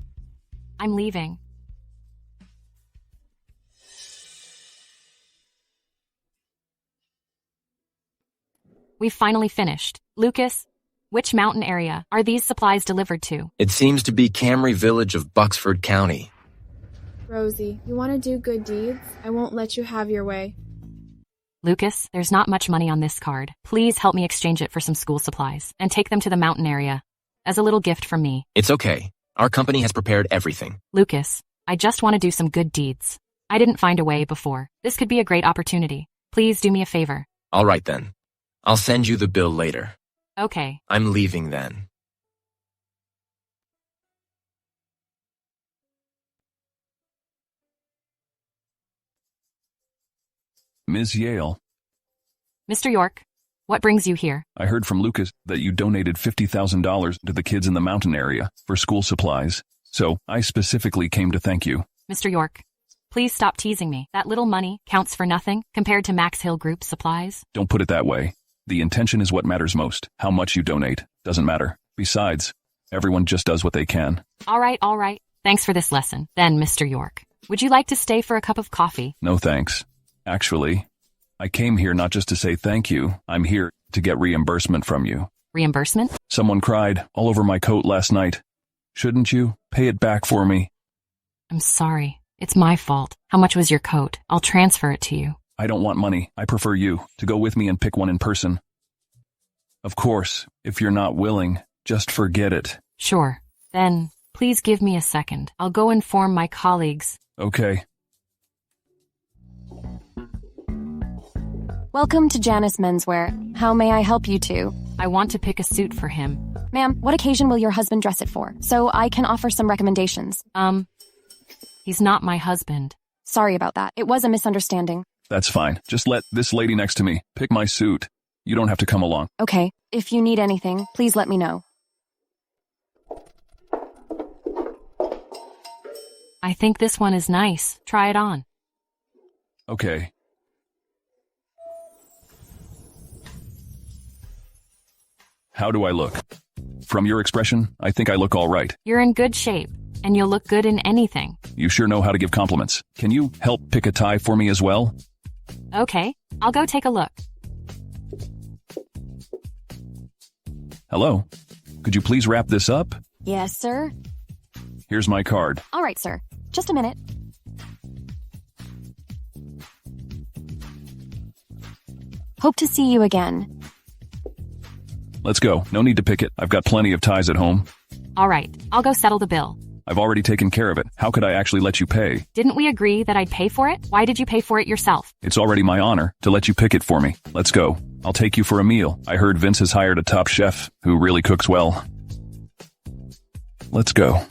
I'm leaving. We've finally finished. Lucas, which mountain area are these supplies delivered to? It seems to be Camry Village of Bucksford County. Rosie, you want to do good deeds? I won't let you have your way. Lucas, there's not much money on this card. Please help me exchange it for some school supplies and take them to the mountain area as a little gift from me. It's okay. Our company has prepared everything. Lucas, I just want to do some good deeds. I didn't find a way before. This could be a great opportunity. Please do me a favor. All right then. I'll send you the bill later. Okay. I'm leaving then. Ms. Yale, Mr. York, what brings you here? I heard from Lucas that you donated $50,000 to the kids in the mountain area for school supplies. So I specifically came to thank you. Mr. York, please stop teasing me. That little money counts for nothing compared to Max Hill Group supplies. Don't put it that way. The intention is what matters most. How much you donate doesn't matter. Besides, everyone just does what they can. All right. Thanks for this lesson. Then, Mr. York, would you like to stay for a cup of coffee? No thanks. Actually, I came here not just to say thank you. I'm here to get reimbursement from you. Reimbursement? Someone cried all over my coat last night. Shouldn't you pay it back for me? I'm sorry. It's my fault. How much was your coat? I'll transfer it to you. I don't want money. I prefer you to go with me and pick one in person. Of course, if you're not willing, just forget it. Sure. Then, please give me a second. I'll go inform my colleagues. Okay. Welcome to Janice Menswear. How may I help you two? I want to pick a suit for him. Ma'am, what occasion will your husband dress it for? So I can offer some recommendations. He's not my husband. Sorry about that. It was a misunderstanding. That's fine. Just let this lady next to me pick my suit. You don't have to come along. Okay. If you need anything, please let me know. I think this one is nice. Try it on. Okay. How do I look? From your expression, I think I look all right. You're in good shape, and you'll look good in anything. You sure know how to give compliments. Can you help pick a tie for me as well? Okay, I'll go take a look. Hello? Could you please wrap this up? Yes, sir. Here's my card. All right, sir. Just a minute. Hope to see you again. Let's go. No need to pick it. I've got plenty of ties at home. All right, I'll go settle the bill. I've already taken care of it. How could I actually let you pay? Didn't we agree that I'd pay for it? Why did you pay for it yourself? It's already my honor to let you pick it for me. Let's go. I'll take you for a meal. I heard Vince has hired a top chef who really cooks well. Let's go.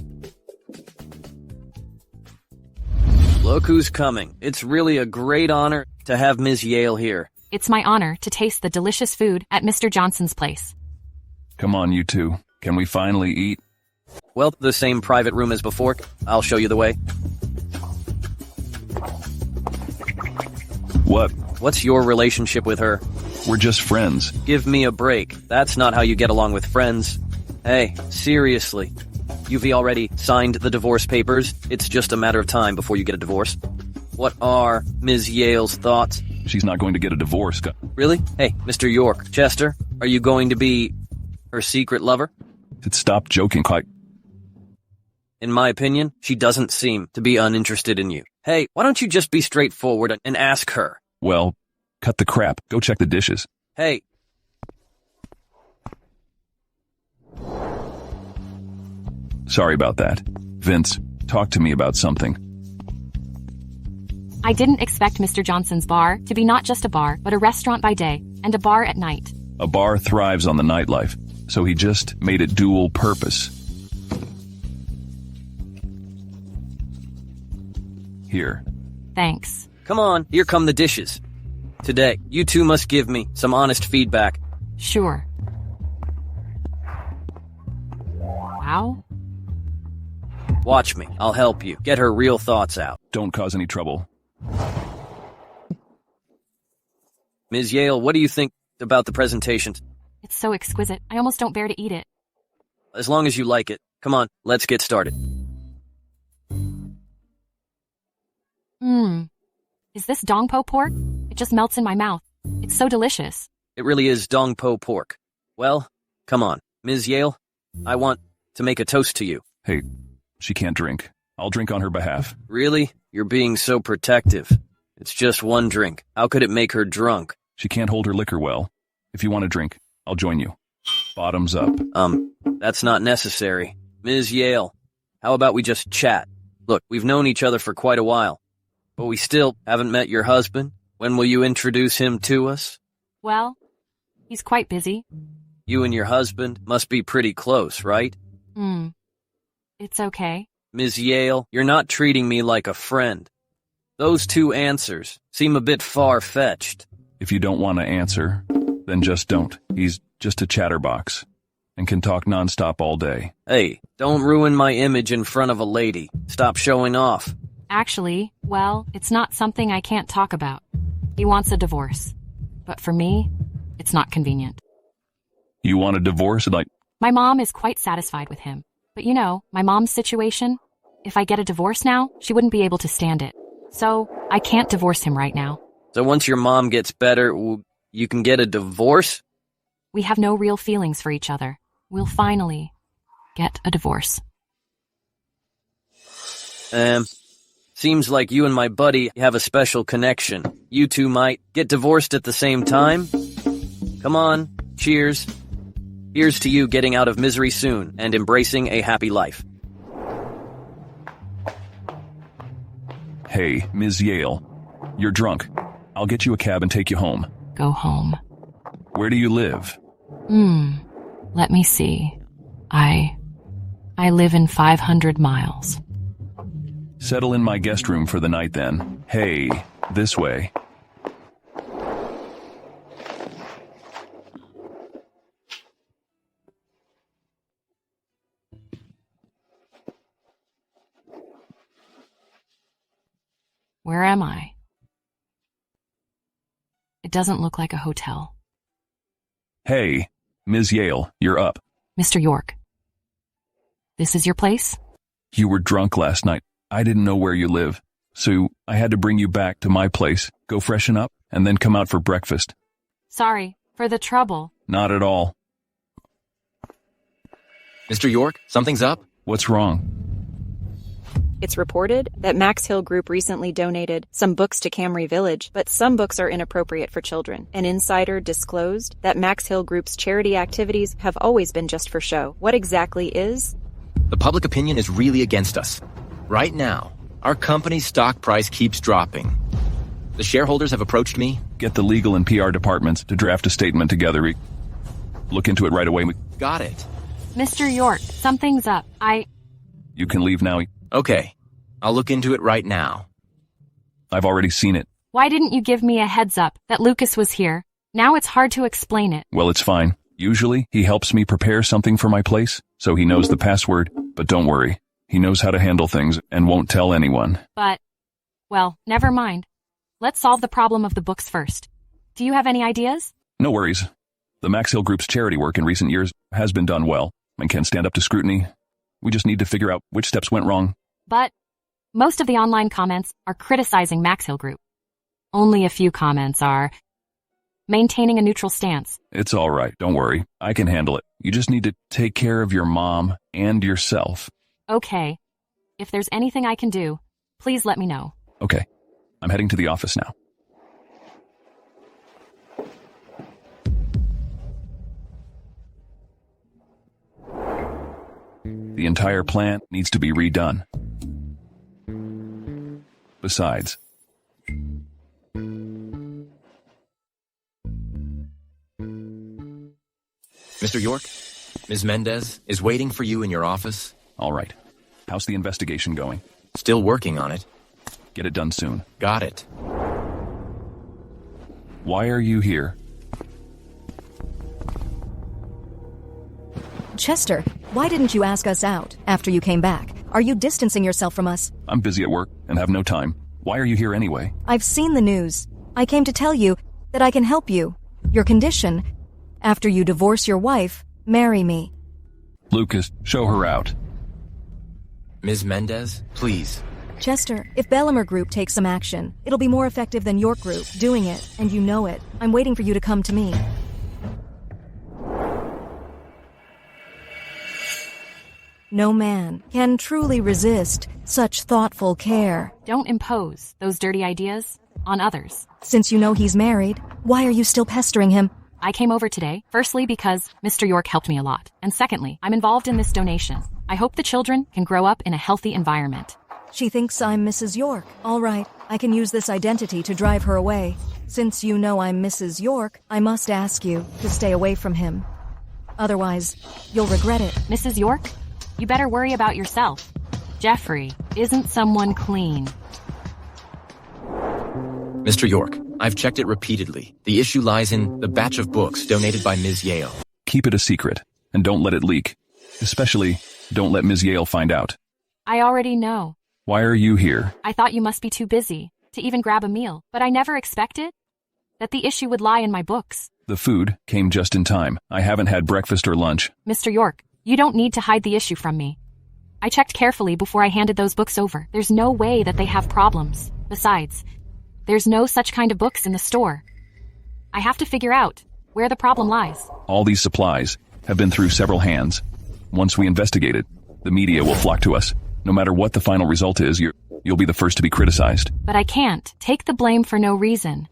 Look who's coming. It's really a great honor to have Ms. Yale here. It's my honor to taste the delicious food at Mr. Johnson's place. Come on, you two. Can we finally eat? Well, the same private room as before. I'll show you the way. What? What's your relationship with her? We're just friends. Give me a break. That's not how you get along with friends. Hey, seriously. You've already signed the divorce papers. It's just a matter of time before you get a divorce. What are Ms. Yale's thoughts? She's not going to get a divorce. Really? Hey, Mr. York, Chester, are you going to be her secret lover? Stop joking, quite. In my opinion, she doesn't seem to be uninterested in you. Hey, why don't you just be straightforward and ask her? Well, cut the crap. Go check the dishes. Hey. Sorry about that. Vince, talk to me about something. I didn't expect Mr. Johnson's bar to be not just a bar, but a restaurant by day and a bar at night. A bar thrives on the nightlife, so he just made it dual purpose. Here. Thanks. Come on, here come the dishes. Today, you two must give me some honest feedback. Sure. Wow. Watch me. I'll help you. Get her real thoughts out. Don't cause any trouble. Ms. Yale, what do you think about the presentations? It's so exquisite. I almost don't bear to eat it. As long as you like it. Come on, let's get started. Is this dongpo pork? It just melts in my mouth. It's so delicious. It really is dongpo pork. Well, come on, Ms. Yale. I want to make a toast to you. Hey, she can't drink. I'll drink on her behalf. Really? You're being so protective. It's just one drink. How could it make her drunk? She can't hold her liquor well. If you want a drink, I'll join you. Bottoms up. That's not necessary. Ms. Yale, how about we just chat? Look, we've known each other for quite a while, but we still haven't met your husband. When will you introduce him to us? Well, he's quite busy. You and your husband must be pretty close, right? It's okay. Ms. Yale, you're not treating me like a friend. Those two answers seem a bit far-fetched. If you don't want to answer, then just don't. He's just a chatterbox and can talk nonstop all day. Hey, don't ruin my image in front of a lady. Stop showing off. Actually, well, it's not something I can't talk about. He wants a divorce. But for me, it's not convenient. You want a divorce? My mom is quite satisfied with him. But you know, my mom's situation, if I get a divorce now, she wouldn't be able to stand it. So, I can't divorce him right now. So once your mom gets better, you can get a divorce? We have no real feelings for each other. We'll finally get a divorce. Seems like you and my buddy have a special connection. You two might get divorced at the same time? Come on, cheers. Here's to you getting out of misery soon and embracing a happy life. Hey, Ms. Yale, you're drunk. I'll get you a cab and take you home. Go home. Where do you live? Let me see. I live in 500 miles. Settle in my guest room for the night then. Hey, this way. Where am I? It doesn't look like a hotel. Hey, Ms. Yale, you're up. Mr. York. This is your place? You were drunk last night. I didn't know where you live, so I had to bring you back to my place, go freshen up, and then come out for breakfast. Sorry for the trouble. Not at all. Mr. York, something's up? What's wrong? It's reported that Max Hill Group recently donated some books to Camry Village, but some books are inappropriate for children. An insider disclosed that Max Hill Group's charity activities have always been just for show. What exactly is? The public opinion is really against us. Right now, our company's stock price keeps dropping. The shareholders have approached me. Get the legal and PR departments to draft a statement together. Look into it right away. Got it. Mr. York, something's up. You can leave now. Okay, I'll look into it right now. I've already seen it. Why didn't you give me a heads up that Lucas was here? Now it's hard to explain it. Well, it's fine. Usually, he helps me prepare something for my place, so he knows the password, but don't worry. He knows how to handle things and won't tell anyone. But, well, never mind. Let's solve the problem of the books first. Do you have any ideas? No worries. The Max Hill Group's charity work in recent years has been done well and can stand up to scrutiny. We just need to figure out which steps went wrong. But most of the online comments are criticizing Max Hill Group. Only a few comments are maintaining a neutral stance. It's all right. Don't worry. I can handle it. You just need to take care of your mom and yourself. Okay. If there's anything I can do, please let me know. Okay. I'm heading to the office now. The entire plant needs to be redone. Besides, Mr. York, Ms. Mendez is waiting for you in your office. All right. How's the investigation going? Still working on it. Get it done soon. Got it. Why are you here? Chester, why didn't you ask us out after you came back? Are you distancing yourself from us? I'm busy at work and have no time. Why are you here anyway? I've seen the news. I came to tell you that I can help you. Your condition, after you divorce your wife, marry me. Lucas, show her out. Ms. Mendez, please, Chester, if Bellamar Group takes some action, it'll be more effective than York Group doing it, and you know it. I'm waiting for you to come to me. No man can truly resist such thoughtful care. Don't impose those dirty ideas on others. Since you know he's married, why are you still pestering him? I came over today, firstly because Mr. York helped me a lot, and secondly, I'm involved in this donation. I hope the children can grow up in a healthy environment. She thinks I'm Mrs. York. All right, I can use this identity to drive her away. Since you know I'm Mrs. York, I must ask you to stay away from him. Otherwise, you'll regret it. Mrs. York? You better worry about yourself. Jeffrey isn't someone clean. Mr. York, I've checked it repeatedly. The issue lies in the batch of books donated by Ms. Yale. Keep it a secret, and don't let it leak. Especially, don't let Ms. Yale find out. I already know. Why are you here? I thought you must be too busy to even grab a meal, but I never expected that the issue would lie in my books. The food came just in time. I haven't had breakfast or lunch. Mr. York, you don't need to hide the issue from me. I checked carefully before I handed those books over. There's no way that they have problems. Besides, there's no such kind of books in the store. I have to figure out where the problem lies. All these supplies have been through several hands. Once we investigate it, the media will flock to us. No matter what the final result is, you'll be the first to be criticized. But I can't take the blame for no reason.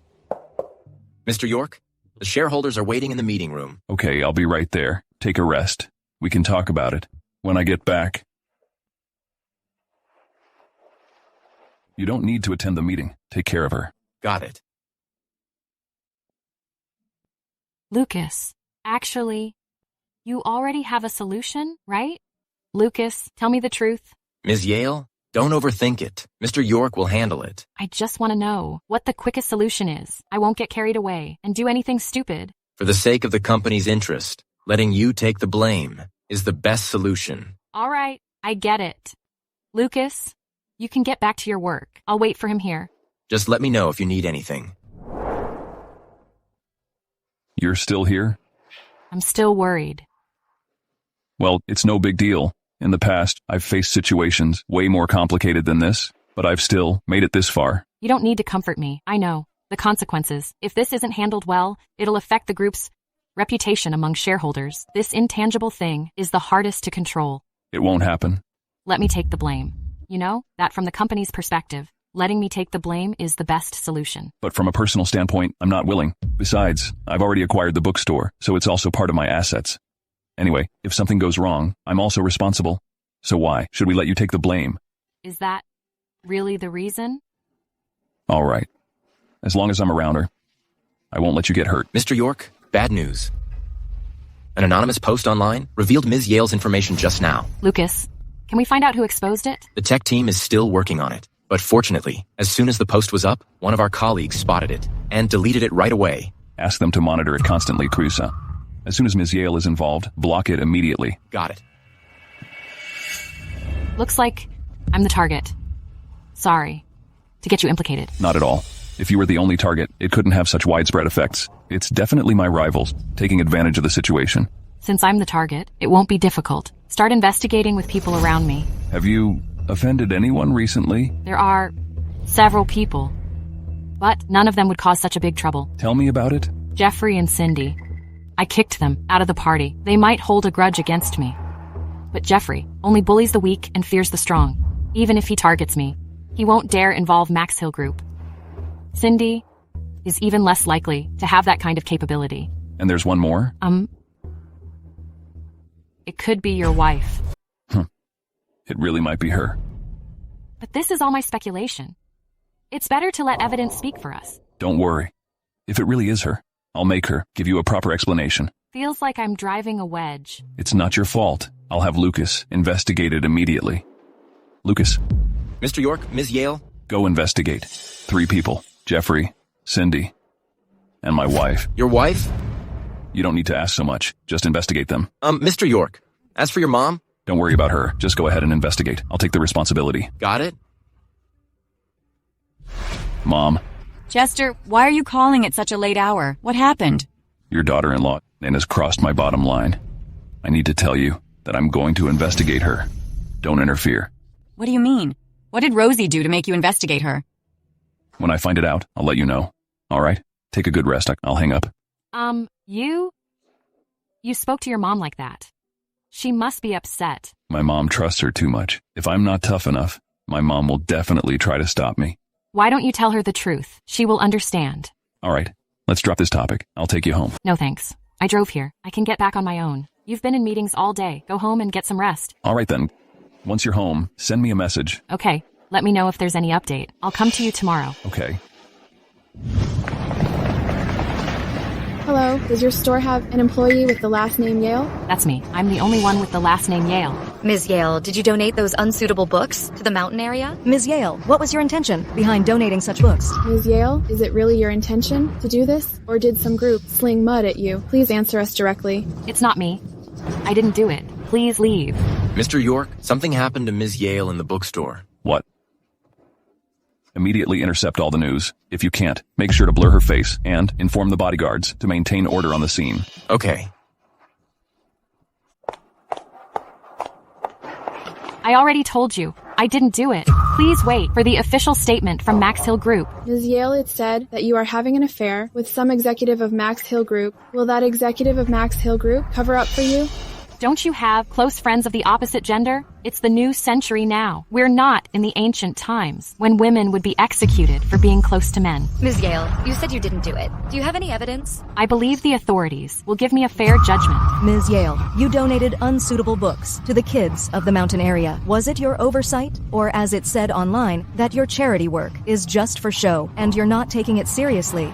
Mr. York, the shareholders are waiting in the meeting room. Okay, I'll be right there. Take a rest. We can talk about it when I get back. You don't need to attend the meeting. Take care of her. Got it. Lucas, actually, you already have a solution, right? Lucas, tell me the truth. Ms. Yale, don't overthink it. Mr. York will handle it. I just want to know what the quickest solution is. I won't get carried away and do anything stupid. For the sake of the company's interest, letting you take the blame is the best solution. All right, I get it. Lucas, you can get back to your work. I'll wait for him here. Just let me know if you need anything. You're still here? I'm still worried. Well, it's no big deal. In the past, I've faced situations way more complicated than this, but I've still made it this far. You don't need to comfort me. I know the consequences. If this isn't handled well, it'll affect the group's reputation among shareholders. This intangible thing is the hardest to control. It won't happen. Let me take the blame. You know, that from the company's perspective, letting me take the blame is the best solution. But from a personal standpoint, I'm not willing. Besides, I've already acquired the bookstore, so it's also part of my assets. Anyway, if something goes wrong, I'm also responsible. So why should we let you take the blame? Is that really the reason? All right. As long as I'm around her, I won't let you get hurt. Mr. York, bad news. An anonymous post online revealed Ms. Yale's information just now. Lucas, can we find out who exposed it? The tech team is still working on it. But fortunately, as soon as the post was up, one of our colleagues spotted it and deleted it right away. Ask them to monitor it constantly, Crusoe. As soon as Ms. Yale is involved, block it immediately. Got it. Looks like I'm the target. Sorry to get you implicated. Not at all. If you were the only target, it couldn't have such widespread effects. It's definitely my rivals, taking advantage of the situation. Since I'm the target, it won't be difficult. Start investigating with people around me. Have you offended anyone recently? There are several people, but none of them would cause such a big trouble. Tell me about it. Jeffrey and Cindy. I kicked them out of the party. They might hold a grudge against me. But Jeffrey only bullies the weak and fears the strong. Even if he targets me, he won't dare involve Max Hill Group. Cindy is even less likely to have that kind of capability. And there's one more? It could be your wife. It really might be her. But this is all my speculation. It's better to let evidence speak for us. Don't worry. If it really is her, I'll make her give you a proper explanation. Feels like I'm driving a wedge. It's not your fault. I'll have Lucas investigate it immediately. Lucas. Mr. York, Ms. Yale. Go investigate. 3 people. Jeffrey, Cindy, and my wife. Your wife? You don't need to ask so much. Just investigate them. Mr. York, as for your mom? Don't worry about her. Just go ahead and investigate. I'll take the responsibility. Got it? Mom. Chester, why are you calling at such a late hour? What happened? Your daughter-in-law has crossed my bottom line. I need to tell you that I'm going to investigate her. Don't interfere. What do you mean? What did Rosie do to make you investigate her? When I find it out, I'll let you know. All right? Take a good rest. I'll hang up. You spoke to your mom like that. She must be upset. My mom trusts her too much. If I'm not tough enough, my mom will definitely try to stop me. Why don't you tell her the truth? She will understand. All right, let's drop this topic. I'll take you home. No thanks. I drove here. I can get back on my own. You've been in meetings all day. Go home and get some rest. All right then. Once you're home, send me a message. Okay. Let me know if there's any update. I'll come to you tomorrow. Okay. Hello, does your store have an employee with the last name Yale? That's me. I'm the only one with the last name Yale. Ms. Yale, did you donate those unsuitable books to the mountain area? Ms. Yale, what was your intention behind donating such books? Ms. Yale, is it really your intention to do this? Or did some group sling mud at you? Please answer us directly. It's not me. I didn't do it. Please leave. Mr. York, something happened to Ms. Yale in the bookstore. What? Immediately intercept all the news. If you can't, make sure to blur her face and inform the bodyguards to maintain order on the scene. Okay. I already told you. I didn't do it. Please wait for the official statement from Max Hill Group. Ms. Yale, it said that you are having an affair with some executive of Max Hill Group. Will that executive of Max Hill Group cover up for you? Don't you have close friends of the opposite gender? It's the new century now. We're not in the ancient times when women would be executed for being close to men. Ms. Yale, you said you didn't do it. Do you have any evidence? I believe the authorities will give me a fair judgment. Ms. Yale, you donated unsuitable books to the kids of the mountain area. Was it your oversight, or as it said online, that your charity work is just for show and you're not taking it seriously?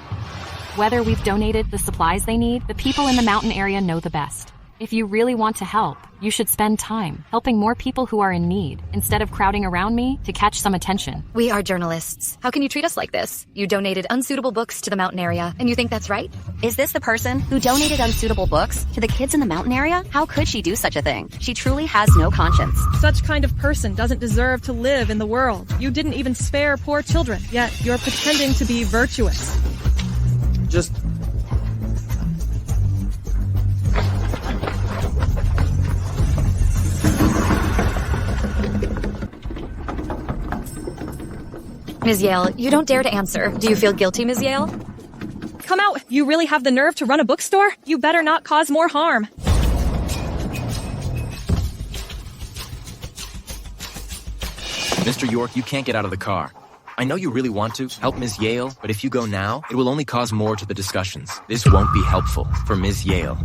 Whether we've donated the supplies they need, the people in the mountain area know the best. If you really want to help, you should spend time helping more people who are in need instead of crowding around me to catch some attention. We are journalists. How can you treat us like this? You donated unsuitable books to the mountain area, and you think that's right? Is this the person who donated unsuitable books to the kids in the mountain area? How could she do such a thing? She truly has no conscience. Such kind of person doesn't deserve to live in the world. You didn't even spare poor children, yet you're pretending to be virtuous. Just... Ms. Yale, you don't dare to answer. Do you feel guilty, Ms. Yale? Come out! You really have the nerve to run a bookstore? You better not cause more harm. Mr. York, you can't get out of the car. I know you really want to help Ms. Yale, but if you go now, it will only cause more to the discussions. This won't be helpful for Ms. Yale.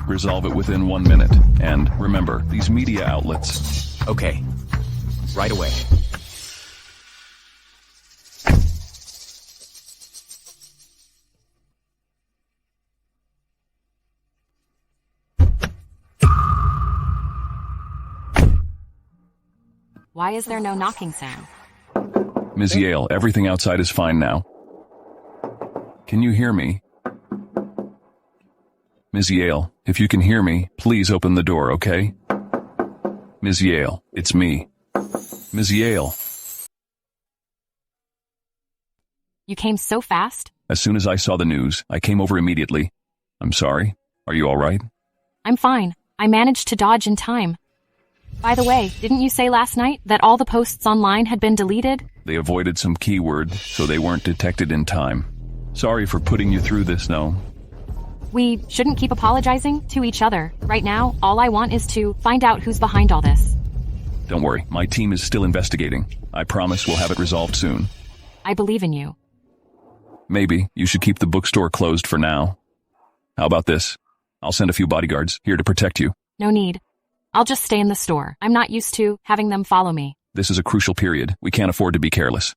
Resolve it within 1 minute. And remember, these media outlets... Okay. Right away. Why is there no knocking sound? Ms. Yale, everything outside is fine now. Can you hear me? Ms. Yale, if you can hear me, please open the door, okay? Ms. Yale, it's me. Ms. Yale. You came so fast? As soon as I saw the news, I came over immediately. I'm sorry. Are you all right? I'm fine. I managed to dodge in time. By the way, didn't you say last night that all the posts online had been deleted? They avoided some keyword, so they weren't detected in time. Sorry for putting you through this, no. We shouldn't keep apologizing to each other. Right now, all I want is to find out who's behind all this. Don't worry, my team is still investigating. I promise we'll have it resolved soon. I believe in you. Maybe you should keep the bookstore closed for now. How about this? I'll send a few bodyguards here to protect you. No need. I'll just stay in the store. I'm not used to having them follow me. This is a crucial period. We can't afford to be careless.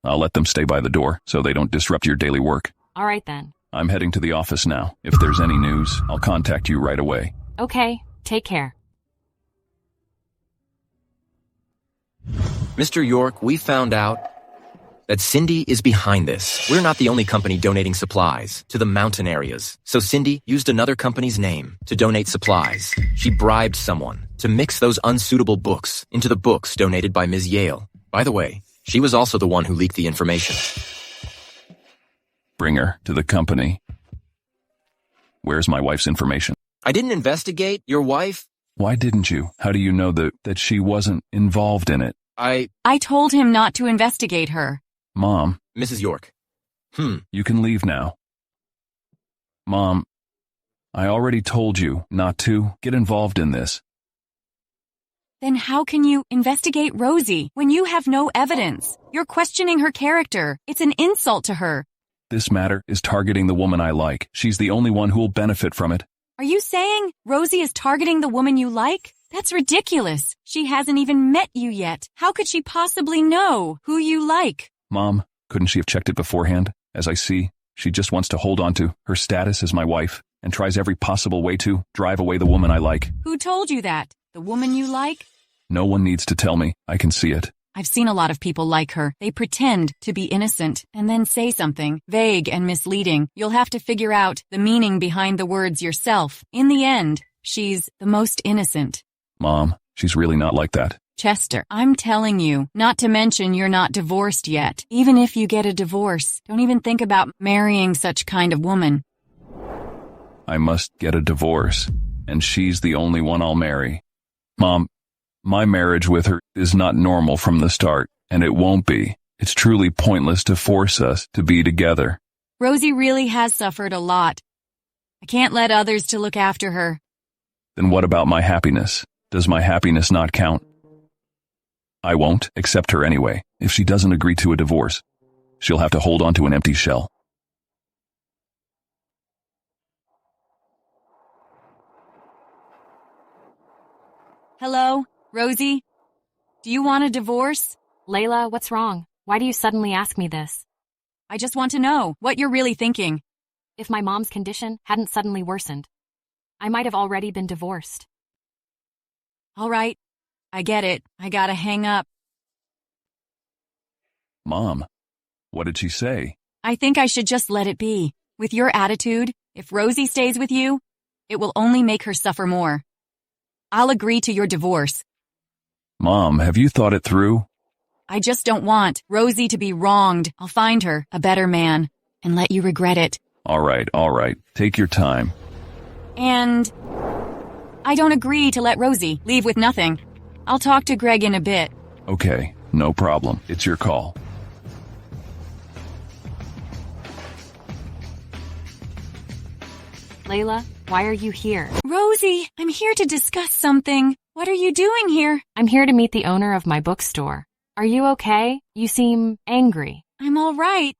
I'll let them stay by the door so they don't disrupt your daily work. All right then. I'm heading to the office now. If there's any news, I'll contact you right away. Okay, take care. Mr. York, we found out that Cindy is behind this. We're not the only company donating supplies to the mountain areas. So Cindy used another company's name to donate supplies. She bribed someone to mix those unsuitable books into the books donated by Ms. Yale. By the way, she was also the one who leaked the information. Bring her to the company. Where's my wife's information? I didn't investigate your wife. Why didn't you? How do you know that she wasn't involved in it? I told him not to investigate her. Mom. Mrs. York. You can leave now. Mom, I already told you not to get involved in this. Then how can you investigate Rosie when you have no evidence? You're questioning her character. It's an insult to her. This matter is targeting the woman I like. She's the only one who will benefit from it. Are you saying Rosie is targeting the woman you like? That's ridiculous. She hasn't even met you yet. How could she possibly know who you like? Mom, couldn't she have checked it beforehand? As I see, she just wants to hold on to her status as my wife and tries every possible way to drive away the woman I like. Who told you that? The woman you like? No one needs to tell me. I can see it. I've seen a lot of people like her. They pretend to be innocent and then say something vague and misleading. You'll have to figure out the meaning behind the words yourself. In the end, she's the most innocent. Mom, she's really not like that. Chester, I'm telling you, not to mention you're not divorced yet. Even if you get a divorce, don't even think about marrying such kind of woman. I must get a divorce, and she's the only one I'll marry. Mom, my marriage with her is not normal from the start, and it won't be. It's truly pointless to force us to be together. Rosie really has suffered a lot. I can't let others to look after her. Then what about my happiness? Does my happiness not count? I won't accept her anyway. If she doesn't agree to a divorce, she'll have to hold on to an empty shell. Hello, Rosie? Do you want a divorce? Layla, what's wrong? Why do you suddenly ask me this? I just want to know what you're really thinking. If my mom's condition hadn't suddenly worsened, I might have already been divorced. All right. I get it. I gotta hang up. Mom, what did she say? I think I should just let it be. With your attitude, if Rosie stays with you, it will only make her suffer more. I'll agree to your divorce. Mom, have you thought it through? I just don't want Rosie to be wronged. I'll find her a better man and let you regret it. All right. Take your time. And I don't agree to let Rosie leave with nothing. I'll talk to Greg in a bit. Okay, no problem. It's your call. Layla, why are you here? Rosie, I'm here to discuss something. What are you doing here? I'm here to meet the owner of my bookstore. Are you okay? You seem angry. I'm all right.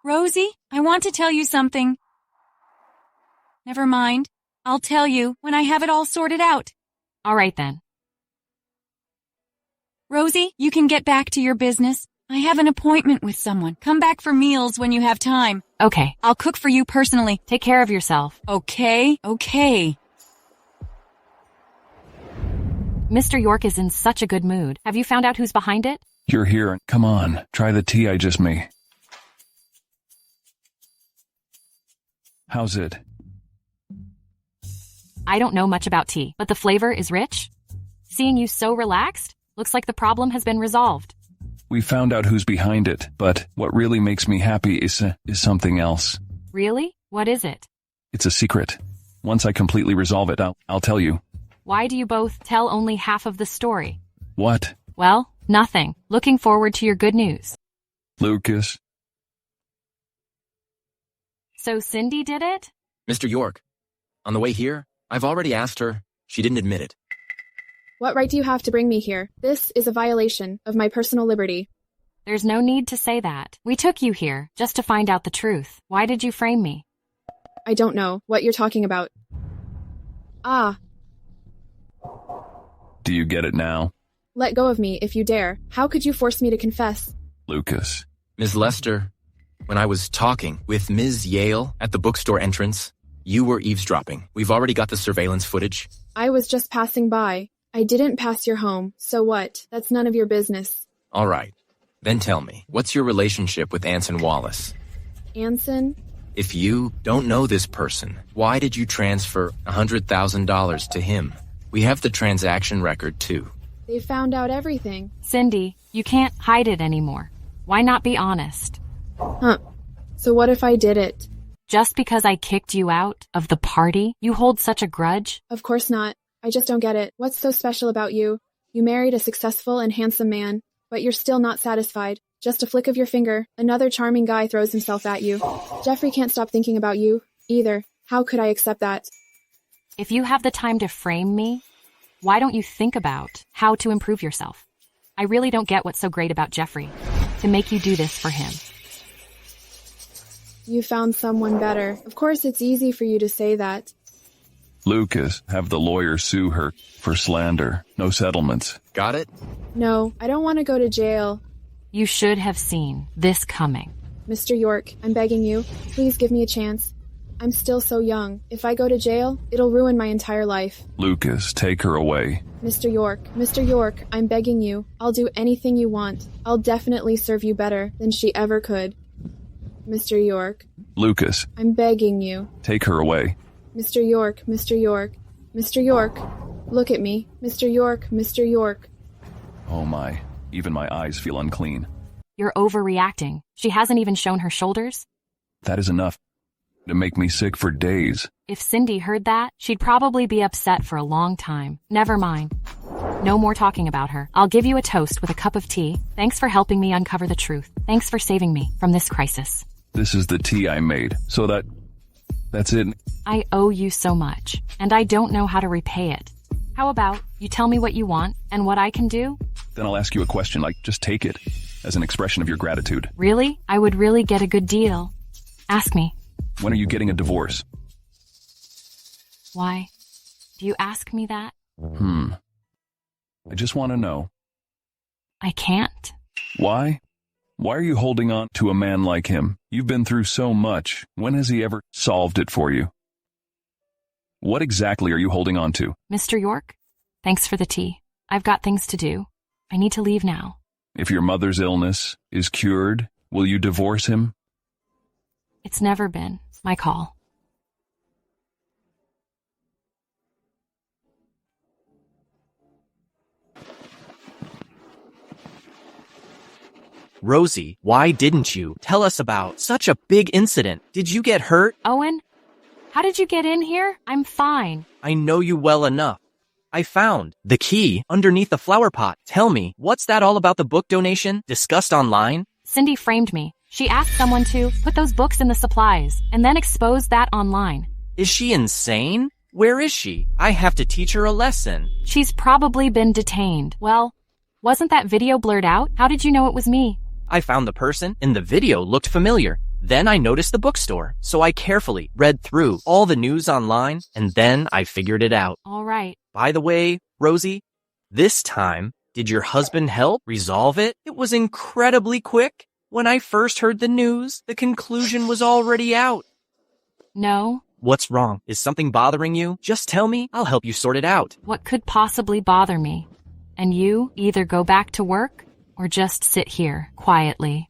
Rosie, I want to tell you something. Never mind. I'll tell you when I have it all sorted out. All right then. Rosie, you can get back to your business. I have an appointment with someone. Come back for meals when you have time. Okay. I'll cook for you personally. Take care of yourself. Okay. Mr. York is in such a good mood. Have you found out who's behind it? You're here. Come on, try the tea I just made. How's it? I don't know much about tea, but the flavor is rich. Seeing you so relaxed, looks like the problem has been resolved. We found out who's behind it, but what really makes me happy is something else. Really? What is it? It's a secret. Once I completely resolve it, I'll tell you. Why do you both tell only half of the story? What? Well, nothing. Looking forward to your good news. Lucas. So Cindy did it? Mr. York, on the way here, I've already asked her. She didn't admit it. What right do you have to bring me here? This is a violation of my personal liberty. There's no need to say that. We took you here just to find out the truth. Why did you frame me? I don't know what you're talking about. Ah. Do you get it now? Let go of me if you dare. How could you force me to confess? Lucas. Ms. Lester, when I was talking with Ms. Yale at the bookstore entrance, you were eavesdropping. We've already got the surveillance footage. I was just passing by. I didn't pass your home, so what? That's none of your business. All right. Then tell me, what's your relationship with Anson Wallace? Anson? If you don't know this person, why did you transfer $100,000 to him? We have the transaction record, too. They found out everything. Cindy, you can't hide it anymore. Why not be honest? Huh. So what if I did it? Just because I kicked you out of the party, you hold such a grudge? Of course not. I just don't get it. What's so special about you? You married a successful and handsome man, but you're still not satisfied. Just a flick of your finger, another charming guy throws himself at you. Jeffrey can't stop thinking about you, either. How could I accept that? If you have the time to frame me, why don't you think about how to improve yourself? I really don't get what's so great about Jeffrey to make you do this for him. You found someone better. Of course, it's easy for you to say that. Lucas, have the lawyer sue her for slander. No settlements. Got it? No, I don't want to go to jail. You should have seen this coming. Mr. York, I'm begging you, please give me a chance. I'm still so young. If I go to jail, it'll ruin my entire life. Lucas, take her away. Mr. York, I'm begging you. I'll do anything you want. I'll definitely serve you better than she ever could. Mr. York. Lucas. I'm begging you. Take her away. Mr. York. Look at me. Mr. York. Oh my, even my eyes feel unclean. You're overreacting. She hasn't even shown her shoulders. That is enough to make me sick for days. If Cindy heard that, she'd probably be upset for a long time. Never mind. No more talking about her. I'll give you a toast with a cup of tea. Thanks for helping me uncover the truth. Thanks for saving me from this crisis. This is the tea I made, so that's it. I owe you so much, and I don't know how to repay it. How about you tell me what you want and what I can do? Then I'll ask you a question, like just take it as an expression of your gratitude. Really? I would really get a good deal. Ask me. When are you getting a divorce? Why? Do you ask me that? I just want to know. I can't. Why? Why are you holding on to a man like him? You've been through so much. When has he ever solved it for you? What exactly are you holding on to? Mr. York, thanks for the tea. I've got things to do. I need to leave now. If your mother's illness is cured, will you divorce him? It's never been my call. Rosie, why didn't you tell us about such a big incident? Did you get hurt? Owen, how did you get in here? I'm fine. I know you well enough. I found the key underneath the flower pot. Tell me, what's that all about the book donation discussed online? Cindy framed me. She asked someone to put those books in the supplies and then expose that online. Is she insane? Where is she? I have to teach her a lesson. She's probably been detained. Well, wasn't that video blurred out? How did you know it was me? I found the person in the video looked familiar. Then I noticed the bookstore, so I carefully read through all the news online, and then I figured it out. All right. By the way, Rosie, this time, did your husband help resolve it? It was incredibly quick. When I first heard the news, the conclusion was already out. No. What's wrong? Is something bothering you? Just tell me. I'll help you sort it out. What could possibly bother me? And you either go back to work or just sit here quietly.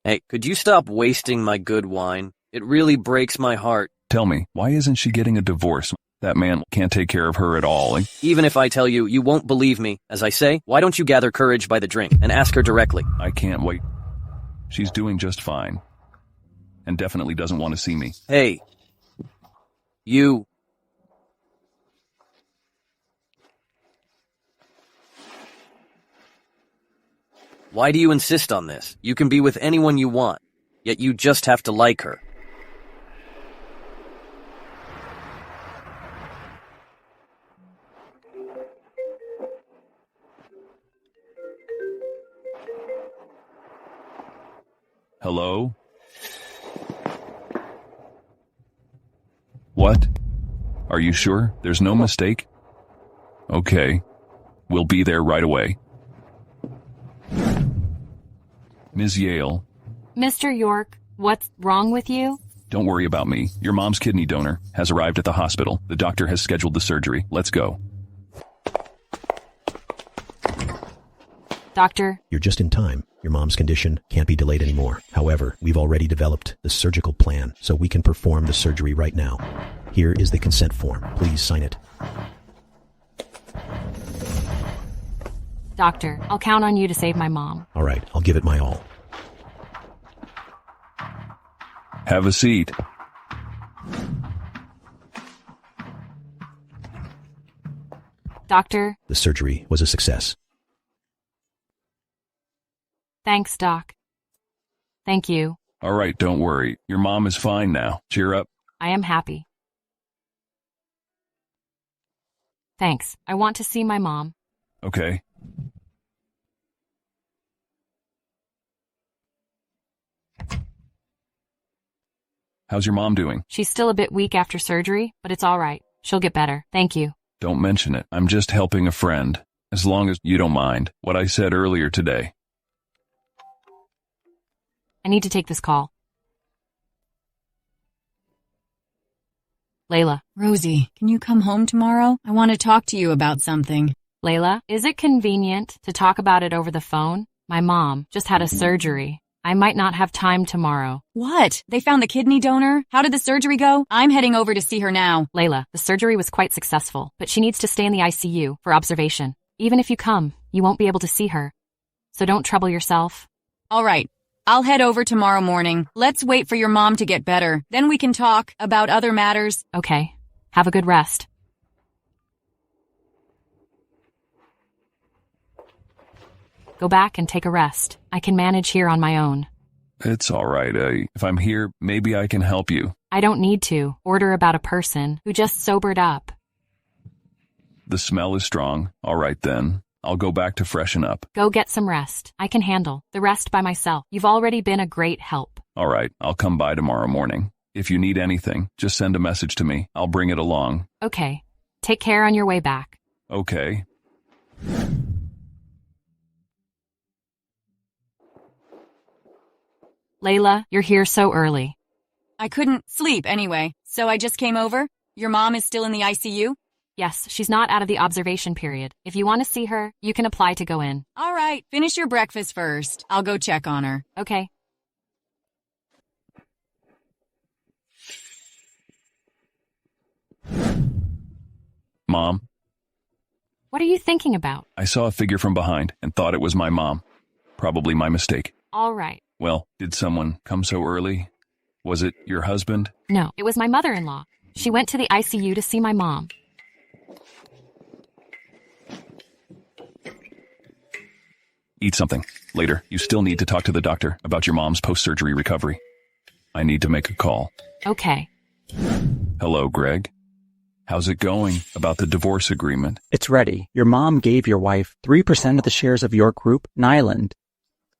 Hey, could you stop wasting my good wine? It really breaks my heart. Tell me, why isn't she getting a divorce? That man can't take care of her at all. Even if I tell you, you won't believe me. As I say, why don't you gather courage by the drink and ask her directly? I can't wait. She's doing just fine. And definitely doesn't want to see me. Hey. You. Why do you insist on this? You can be with anyone you want, yet you just have to like her. Hello? What? Are you sure? There's no mistake? Okay. We'll be there right away. Ms. Yale. Mr. York, what's wrong with you? Don't worry about me. Your mom's kidney donor has arrived at the hospital. The doctor has scheduled the surgery. Let's go. Doctor. You're just in time. Your mom's condition can't be delayed anymore. However, we've already developed the surgical plan, so we can perform the surgery right now. Here is the consent form. Please sign it. Doctor, I'll count on you to save my mom. All right, I'll give it my all. Have a seat. Doctor? The surgery was a success. Thanks, Doc. Thank you. All right, don't worry. Your mom is fine now. Cheer up. I am happy. Thanks. I want to see my mom. Okay. How's your mom doing? She's still a bit weak after surgery, but it's all right. She'll get better. Thank you. Don't mention it. I'm just helping a friend. As long as you don't mind what I said earlier today. I need to take this call. Layla. Rosie, can you come home tomorrow? I want to talk to you about something. Layla, is it convenient to talk about it over the phone? My mom just had a surgery. I might not have time tomorrow. What? They found the kidney donor? How did the surgery go? I'm heading over to see her now. Layla, the surgery was quite successful, but she needs to stay in the ICU for observation. Even if you come, you won't be able to see her. So don't trouble yourself. All right. I'll head over tomorrow morning. Let's wait for your mom to get better. Then we can talk about other matters. Okay. Have a good rest. Go back and take a rest. I can manage here on my own. It's all right. If I'm here, maybe I can help you. I don't need to. Order about a person who just sobered up. The smell is strong. All right, then. I'll go back to freshen up. Go get some rest. I can handle the rest by myself. You've already been a great help. All right, I'll come by tomorrow morning. If you need anything, just send a message to me. I'll bring it along. Okay. Take care on your way back. Okay. Layla, you're here so early. I couldn't sleep anyway, so I just came over. Your mom is still in the ICU? Yes, she's not out of the observation period. If you want to see her, you can apply to go in. All right, finish your breakfast first. I'll go check on her. Okay. Mom? What are you thinking about? I saw a figure from behind and thought it was my mom. Probably my mistake. All right. Well, did someone come so early? Was it your husband? No, it was my mother-in-law. She went to the ICU to see my mom. Eat something. Later, you still need to talk to the doctor about your mom's post-surgery recovery. I need to make a call. Okay. Hello, Greg. How's it going about the divorce agreement? It's ready. Your mom gave your wife 3% of the shares of York Group, Nyland,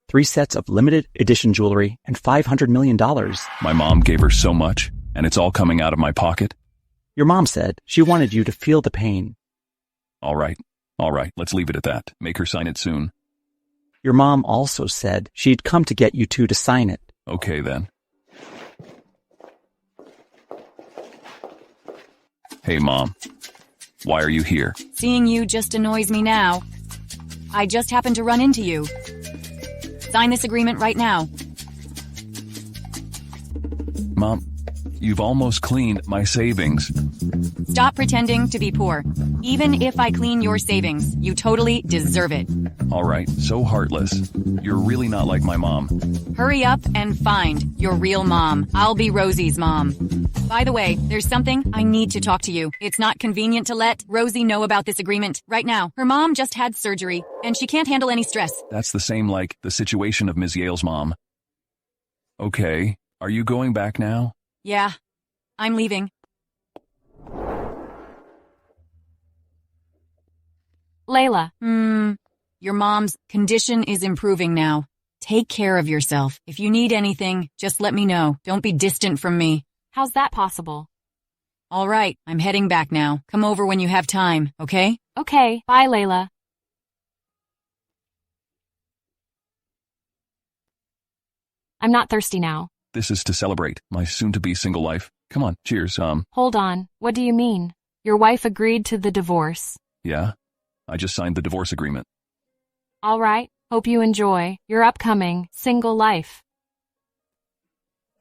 3 sets of limited edition jewelry, and $500 million. My mom gave her so much, and it's all coming out of my pocket? Your mom said she wanted you to feel the pain. All right. Let's leave it at that. Make her sign it soon. Your mom also said she'd come to get you two to sign it. Okay, then. Hey, Mom. Why are you here? Seeing you just annoys me now. I just happened to run into you. Sign this agreement right now. Mom, you've almost cleaned my savings. Stop pretending to be poor. Even if I clean your savings, you totally deserve it. All right, so heartless. You're really not like my mom. Hurry up and find your real mom. I'll be Rosie's mom. By the way, there's something I need to talk to you. It's not convenient to let Rosie know about this agreement right now. Her mom just had surgery, and she can't handle any stress. That's the same like the situation of Ms. Yale's mom. Okay, are you going back now? Yeah, I'm leaving. Layla. Your mom's condition is improving now. Take care of yourself. If you need anything, just let me know. Don't be distant from me. How's that possible? All right, I'm heading back now. Come over when you have time, okay? Okay, bye, Layla. I'm not thirsty now. This is to celebrate my soon-to-be single life. Come on, cheers, Hold on, what do you mean? Your wife agreed to the divorce. Yeah, I just signed the divorce agreement. All right, hope you enjoy your upcoming single life.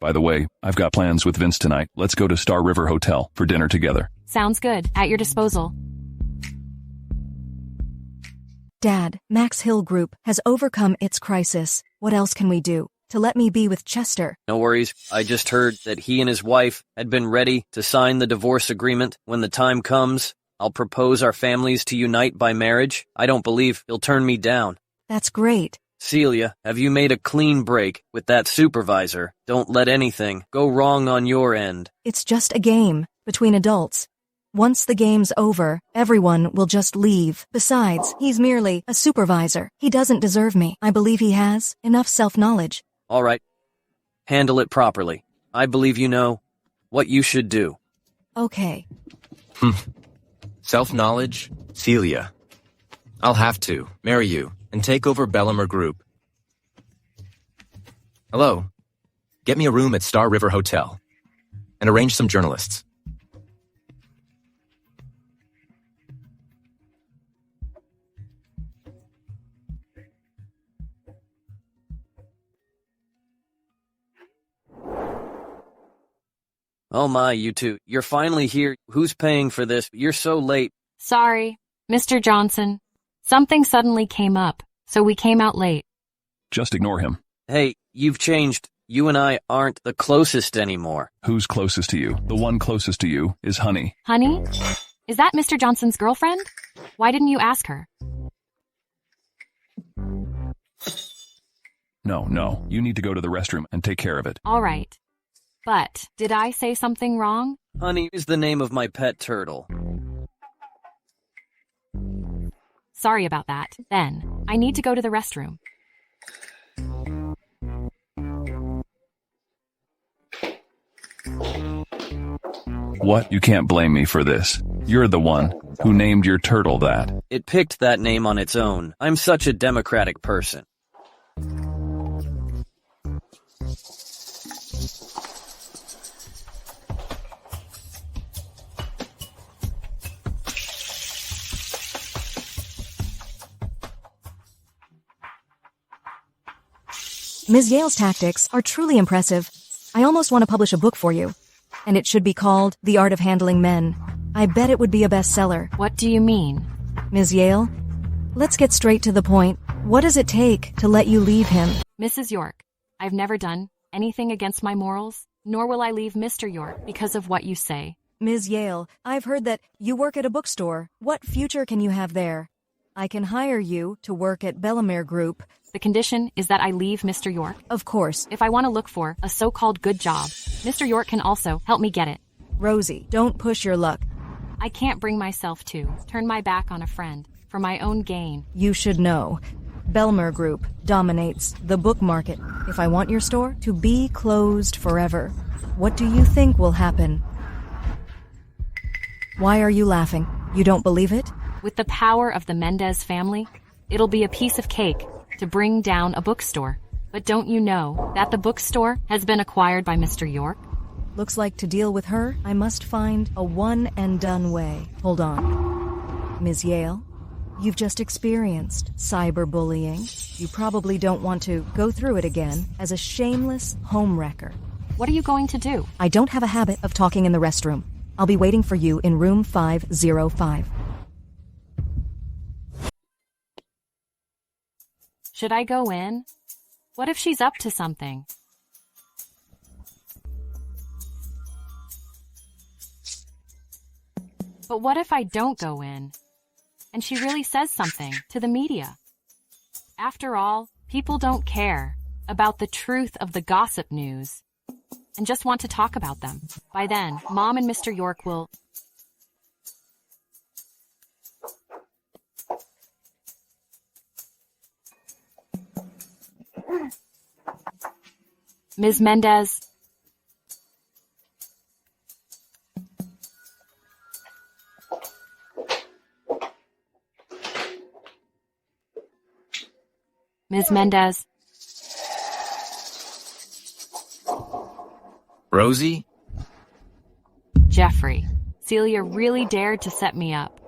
By the way, I've got plans with Vince tonight. Let's go to Star River Hotel for dinner together. Sounds good. At your disposal. Dad, Max Hill Group has overcome its crisis. What else can we do to let me be with Chester? No worries. I just heard that he and his wife had been ready to sign the divorce agreement. When the time comes, I'll propose our families to unite by marriage. I don't believe he'll turn me down. That's great. Celia, have you made a clean break with that supervisor? Don't let anything go wrong on your end. It's just a game between adults. Once the game's over, everyone will just leave. Besides, he's merely a supervisor. He doesn't deserve me. I believe he has enough self-knowledge. All right. Handle it properly. I believe you know what you should do. Okay. Self-knowledge? Celia. I'll have to marry you and take over Bellamere Group. Hello. Get me a room at Star River Hotel. And arrange some journalists. Oh my, you two. You're finally here. Who's paying for this? You're so late. Sorry, Mr. Johnson. Something suddenly came up, so we came out late. Just ignore him. Hey, you've changed. You and I aren't the closest anymore. Who's closest to you? The one closest to you is Honey. Honey? Is that Mr. Johnson's girlfriend? Why didn't you ask her? No. You need to go to the restroom and take care of it. All right. But, did I say something wrong? Honey is the name of my pet turtle. Sorry about that. Then, I need to go to the restroom. What? You can't blame me for this. You're the one who named your turtle that. It picked that name on its own. I'm such a democratic person. Ms. Yale's tactics are truly impressive. I almost want to publish a book for you. And it should be called The Art of Handling Men. I bet it would be a bestseller. What do you mean? Ms. Yale, let's get straight to the point. What does it take to let you leave him? Mrs. York, I've never done anything against my morals, nor will I leave Mr. York because of what you say. Ms. Yale, I've heard that you work at a bookstore. What future can you have there? I can hire you to work at Bellamere Group. The condition is that I leave Mr. York. Of course. If I want to look for a so-called good job, Mr. York can also help me get it. Rosie, don't push your luck. I can't bring myself to turn my back on a friend for my own gain. You should know. Bellamere Group dominates the book market. If I want your store to be closed forever, what do you think will happen? Why are you laughing? You don't believe it? With the power of the Mendez family, it'll be a piece of cake to bring down a bookstore. But don't you know that the bookstore has been acquired by Mr. York? Looks like to deal with her, I must find a one-and-done way. Hold on. Ms. Yale, you've just experienced cyberbullying. You probably don't want to go through it again as a shameless homewrecker. What are you going to do? I don't have a habit of talking in the restroom. I'll be waiting for you in room 505. Should I go in? What if she's up to something? But what if I don't go in, and she really says something to the media? After all, people don't care about the truth of the gossip news, and just want to talk about them. By then, Mom and Mr. York will... Ms. Mendez. Ms. Mendez. Rosie? Jeffrey. Celia really dared to set me up.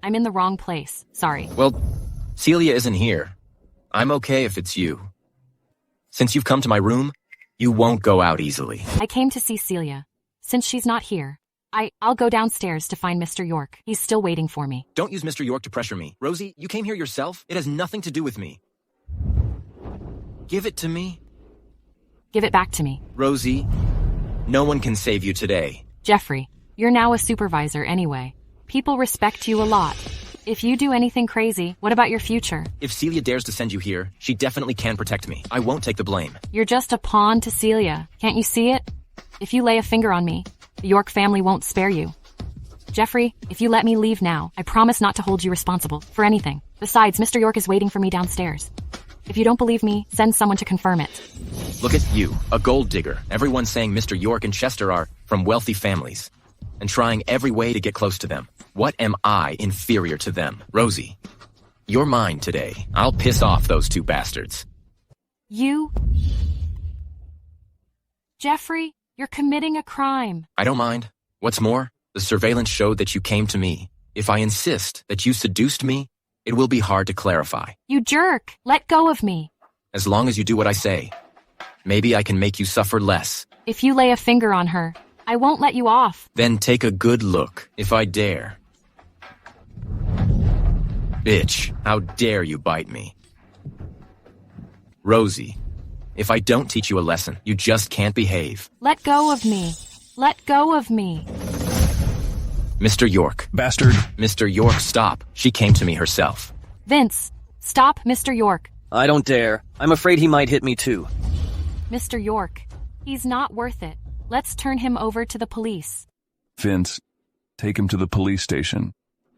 I'm in the wrong place. Sorry. Well, Celia isn't here. I'm okay if it's you. Since you've come to my room, you won't go out easily. I came to see Celia. Since she's not here, I'll go downstairs to find Mr. York. He's still waiting for me. Don't use Mr. York to pressure me. Rosie, you came here yourself? It has nothing to do with me. Give it to me. Give it back to me. Rosie, no one can save you today. Jeffrey, you're now a supervisor anyway. People respect you a lot. If you do anything crazy, what about your future? If Celia dares to send you here, she definitely can protect me. I won't take the blame. You're just a pawn to Celia. Can't you see it? If you lay a finger on me, the York family won't spare you. Jeffrey, if you let me leave now, I promise not to hold you responsible for anything. Besides, Mr. York is waiting for me downstairs. If you don't believe me, send someone to confirm it. Look at you, a gold digger. Everyone's saying Mr. York and Chester are from wealthy families and trying every way to get close to them. What am I inferior to them? Rosie, you're mine today. I'll piss off those two bastards. You? Jeffrey, you're committing a crime. I don't mind. What's more, the surveillance showed that you came to me. If I insist that you seduced me, it will be hard to clarify. You jerk! Let go of me. As long as you do what I say, maybe I can make you suffer less. If you lay a finger on her, I won't let you off. Then take a good look, if I dare. Bitch, how dare you bite me? Rosie, if I don't teach you a lesson, you just can't behave. Let go of me. Let go of me. Mr. York. Bastard. Mr. York, stop. She came to me herself. Vince, stop Mr. York. I don't dare. I'm afraid he might hit me too. Mr. York, he's not worth it. Let's turn him over to the police. Vince, take him to the police station.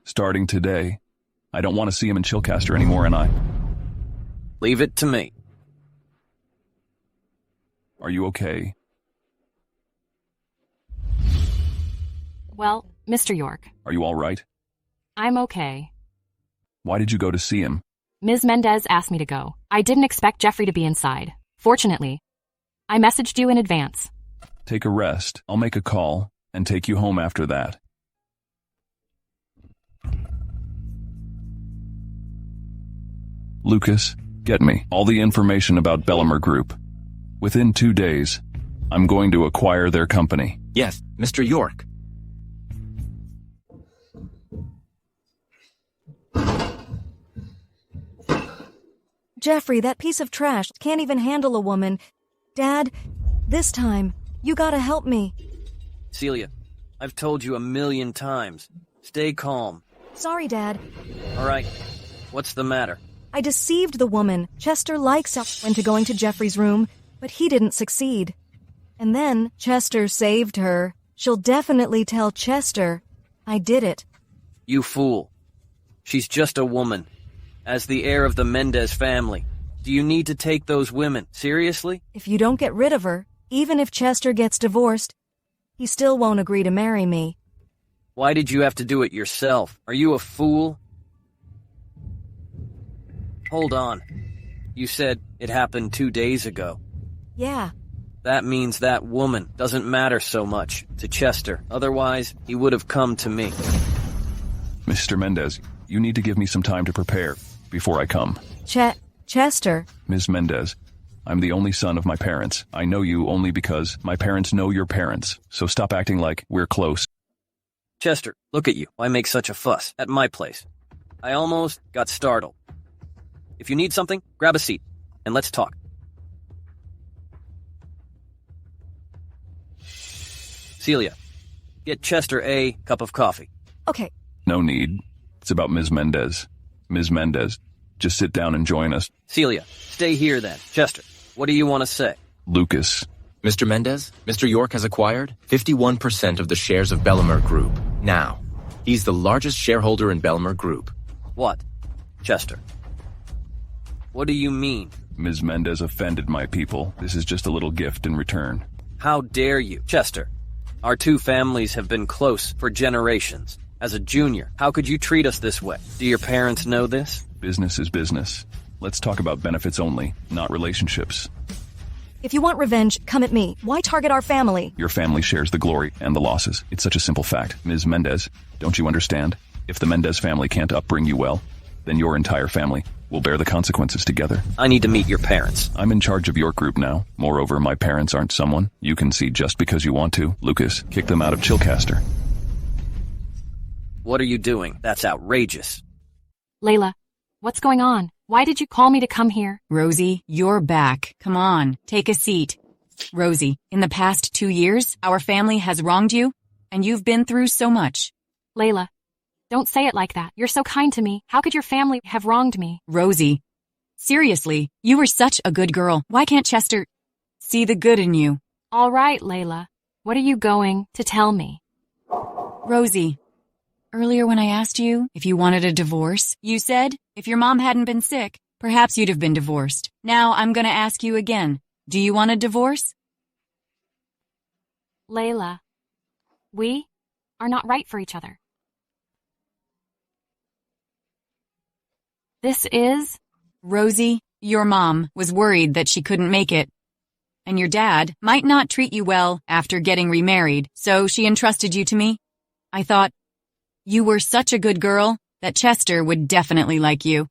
Starting today. I don't want to see him in Chilcaster anymore, and I... Leave it to me. Are you okay? Well, Mr. York. Are you all right? I'm okay. Why did you go to see him? Ms. Mendez asked me to go. I didn't expect Jeffrey to be inside. Fortunately, I messaged you in advance. Take a rest. I'll make a call and take you home after that. Lucas, get me all the information about Bellamar Group. Within 2 days, I'm going to acquire their company. Yes, Mr. York. Jeffrey, that piece of trash can't even handle a woman. Dad, this time, you gotta help me. Celia, I've told you 1,000,000 times. Stay calm. Sorry, Dad. All right. What's the matter? I deceived the woman. Chester likes Shuangwen to going to Jeffrey's room, but he didn't succeed. And then Chester saved her. She'll definitely tell Chester. I did it. You fool. She's just a woman. As the heir of the Mendez family, do you need to take those women seriously? If you don't get rid of her, even if Chester gets divorced, he still won't agree to marry me. Why did you have to do it yourself? Are you a fool? Hold on. You said it happened 2 days ago. Yeah. That means that woman doesn't matter so much to Chester. Otherwise, he would have come to me. Mr. Mendez, you need to give me some time to prepare before I come. Chester. Ms. Mendez, I'm the only son of my parents. I know you only because my parents know your parents, so stop acting like we're close. Chester, look at you. Why make such a fuss at my place? I almost got startled. If you need something, grab a seat, and let's talk. Celia, get Chester a cup of coffee. Okay. No need. It's about Ms. Mendez. Ms. Mendez, just sit down and join us. Celia, stay here then. Chester, what do you want to say? Lucas. Mr. Mendez, Mr. York has acquired 51% of the shares of Bellamar Group. Now, he's the largest shareholder in Bellamar Group. What? Chester. What do you mean? Ms. Mendez offended my people. This is just a little gift in return. How dare you? Chester, our two families have been close for generations. As a junior, how could you treat us this way? Do your parents know this? Business is business. Let's talk about benefits only, not relationships. If you want revenge, come at me. Why target our family? Your family shares the glory and the losses. It's such a simple fact. Ms. Mendez, don't you understand? If the Mendez family can't upbring you well, then your entire family will bear the consequences together. I need to meet your parents. I'm in charge of your group now. Moreover, my parents aren't someone you can see just because you want to. Lucas, kick them out of Chilcaster. What are you doing? That's outrageous. Layla, what's going on? Why did you call me to come here? Rosie, you're back. Come on, take a seat. Rosie, in the past 2 years, our family has wronged you, and you've been through so much. Layla, don't say it like that. You're so kind to me. How could your family have wronged me? Rosie, seriously, you were such a good girl. Why can't Chester see the good in you? All right, Layla. What are you going to tell me? Rosie, earlier when I asked you if you wanted a divorce, you said if your mom hadn't been sick, perhaps you'd have been divorced. Now I'm going to ask you again. Do you want a divorce? Layla, we are not right for each other. This is... Rosie, your mom was worried that she couldn't make it. And your dad might not treat you well after getting remarried, so she entrusted you to me. I thought you were such a good girl that Chester would definitely like you.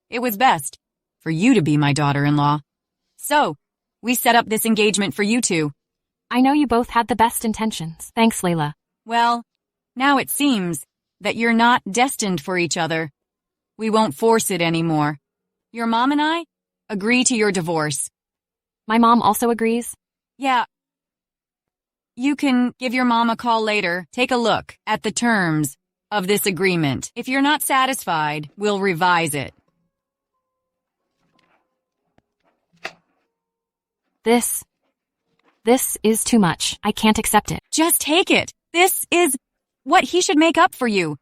It was best for you to be my daughter-in-law. So, we set up this engagement for you two. I know you both had the best intentions. Thanks, Layla. Well, now it seems that you're not destined for each other. We won't force it anymore. Your mom and I agree to your divorce. My mom also agrees? Yeah. You can give your mom a call later. Take a look at the terms of this agreement. If you're not satisfied, we'll revise it. This is too much. I can't accept it. Just take it. This is what he should make up for you.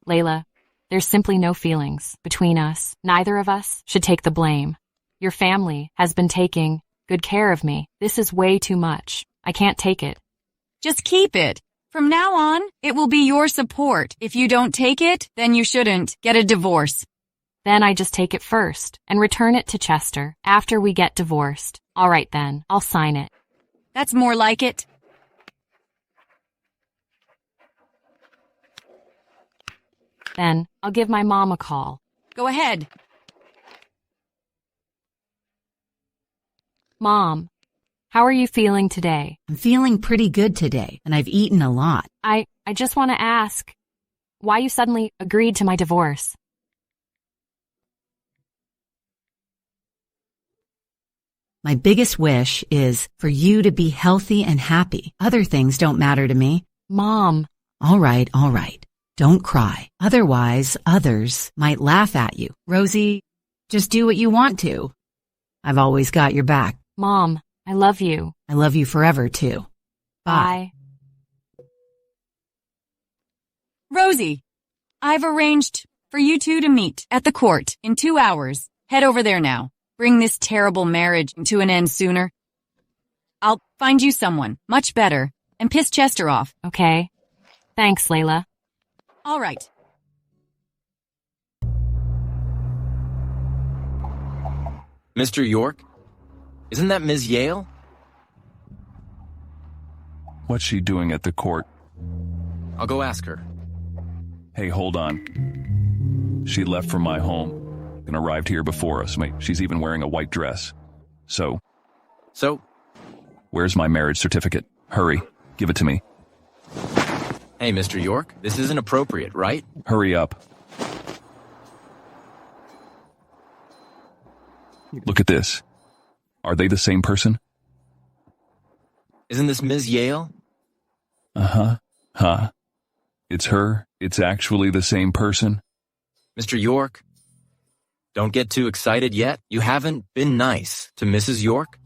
Layla, there's simply no feelings between us. Neither of us should take the blame. Your family has been taking good care of me. This is way too much. I can't take it. Just keep it. From now on, it will be your support. If you don't take it, then you shouldn't get a divorce. Then I just take it first and return it to Chester after we get divorced. All right then, I'll sign it. That's more like it. Then I'll give my mom a call. Go ahead. Mom, how are you feeling today? I'm feeling pretty good today, and I've eaten a lot. I just want to ask why you suddenly agreed to my divorce. My biggest wish is for you to be healthy and happy. Other things don't matter to me. Mom. All right. Don't cry. Otherwise, others might laugh at you. Rosie, just do what you want to. I've always got your back. Mom, I love you. I love you forever, too. Bye. Rosie, I've arranged for you two to meet at the court in 2 hours. Head over there now. Bring this terrible marriage to an end sooner. I'll find you someone much better and piss Chester off. Okay. Thanks, Layla. All right. Mr. York? Isn't that Ms. Yale? What's she doing at the court? I'll go ask her. Hey, hold on. She left from my home and arrived here before us. She's even wearing a white dress. So? Where's my marriage certificate? Hurry, give it to me. Hey, Mr. York, this isn't appropriate, right? Hurry up. Look at this. Are they the same person? Isn't this Ms. Yale? Huh? It's her? It's actually the same person? Mr. York, don't get too excited yet. You haven't been nice to Mrs. York.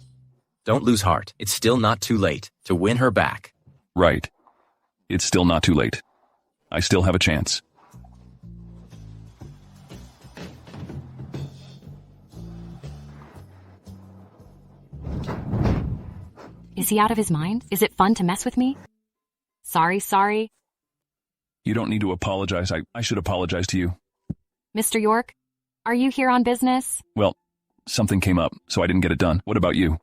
Don't lose heart. It's still not too late to win her back. Right. It's still not too late. I still have a chance. Is he out of his mind? Is it fun to mess with me? Sorry. You don't need to apologize. I should apologize to you. Mr. York, are you here on business? Well, something came up, so I didn't get it done. What about you?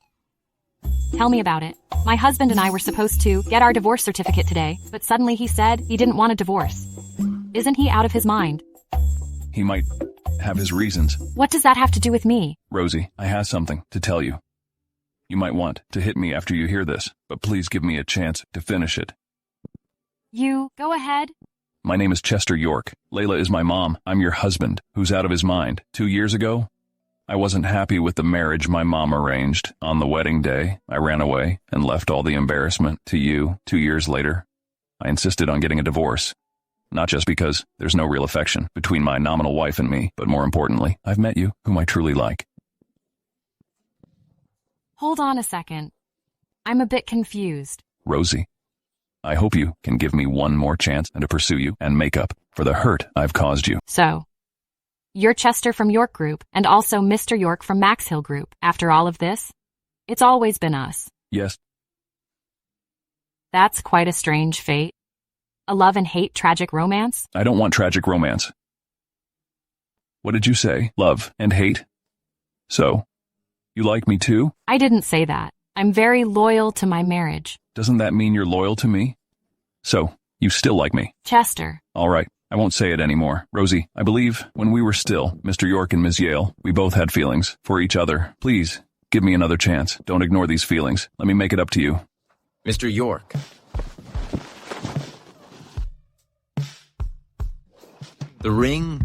Tell me about it. My husband and I were supposed to get our divorce certificate today, but suddenly he said he didn't want a divorce. Isn't he out of his mind? He might have his reasons. What does that have to do with me? Rosie, I have something to tell you. You might want to hit me after you hear this, but please give me a chance to finish it. You go ahead. My name is Chester York. Layla is my mom. I'm your husband, who's out of his mind. 2 years ago, I wasn't happy with the marriage my mom arranged. On the wedding day, I ran away and left all the embarrassment to you. 2 years later, I insisted on getting a divorce. Not just because there's no real affection between my nominal wife and me, but more importantly, I've met you, whom I truly like. Hold on a second. I'm a bit confused. Rosie, I hope you can give me one more chance and to pursue you and make up for the hurt I've caused you. So, you're Chester from York Group and also Mr. York from Max Hill Group. After all of this, it's always been us. Yes. That's quite a strange fate. A love and hate tragic romance? I don't want tragic romance. What did you say? Love and hate? So, you like me too? I didn't say that. I'm very loyal to my marriage. Doesn't that mean you're loyal to me? So, you still like me? Chester. All right, I won't say it anymore. Rosie, I believe when we were still, Mr. York and Ms. Yale, we both had feelings for each other. Please, give me another chance. Don't ignore these feelings. Let me make it up to you. Mr. York. The ring.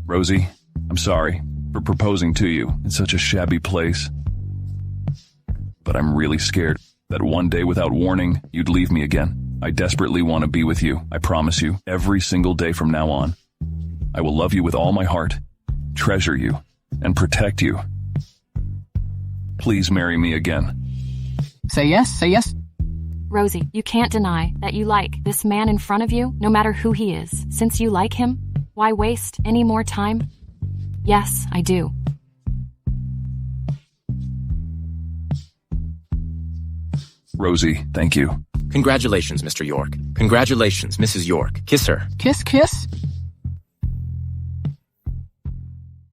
Rosie, I'm sorry for proposing to you in such a shabby place. But I'm really scared that one day without warning, you'd leave me again. I desperately want to be with you. I promise you, every single day from now on. I will love you with all my heart, treasure you, and protect you. Please marry me again. Say yes, say yes. Rosie, you can't deny that you like this man in front of you, no matter who he is. Since you like him, why waste any more time? Yes, I do. Rosie, thank you. Congratulations, Mr. York. Congratulations, Mrs. York. Kiss her. Kiss, kiss?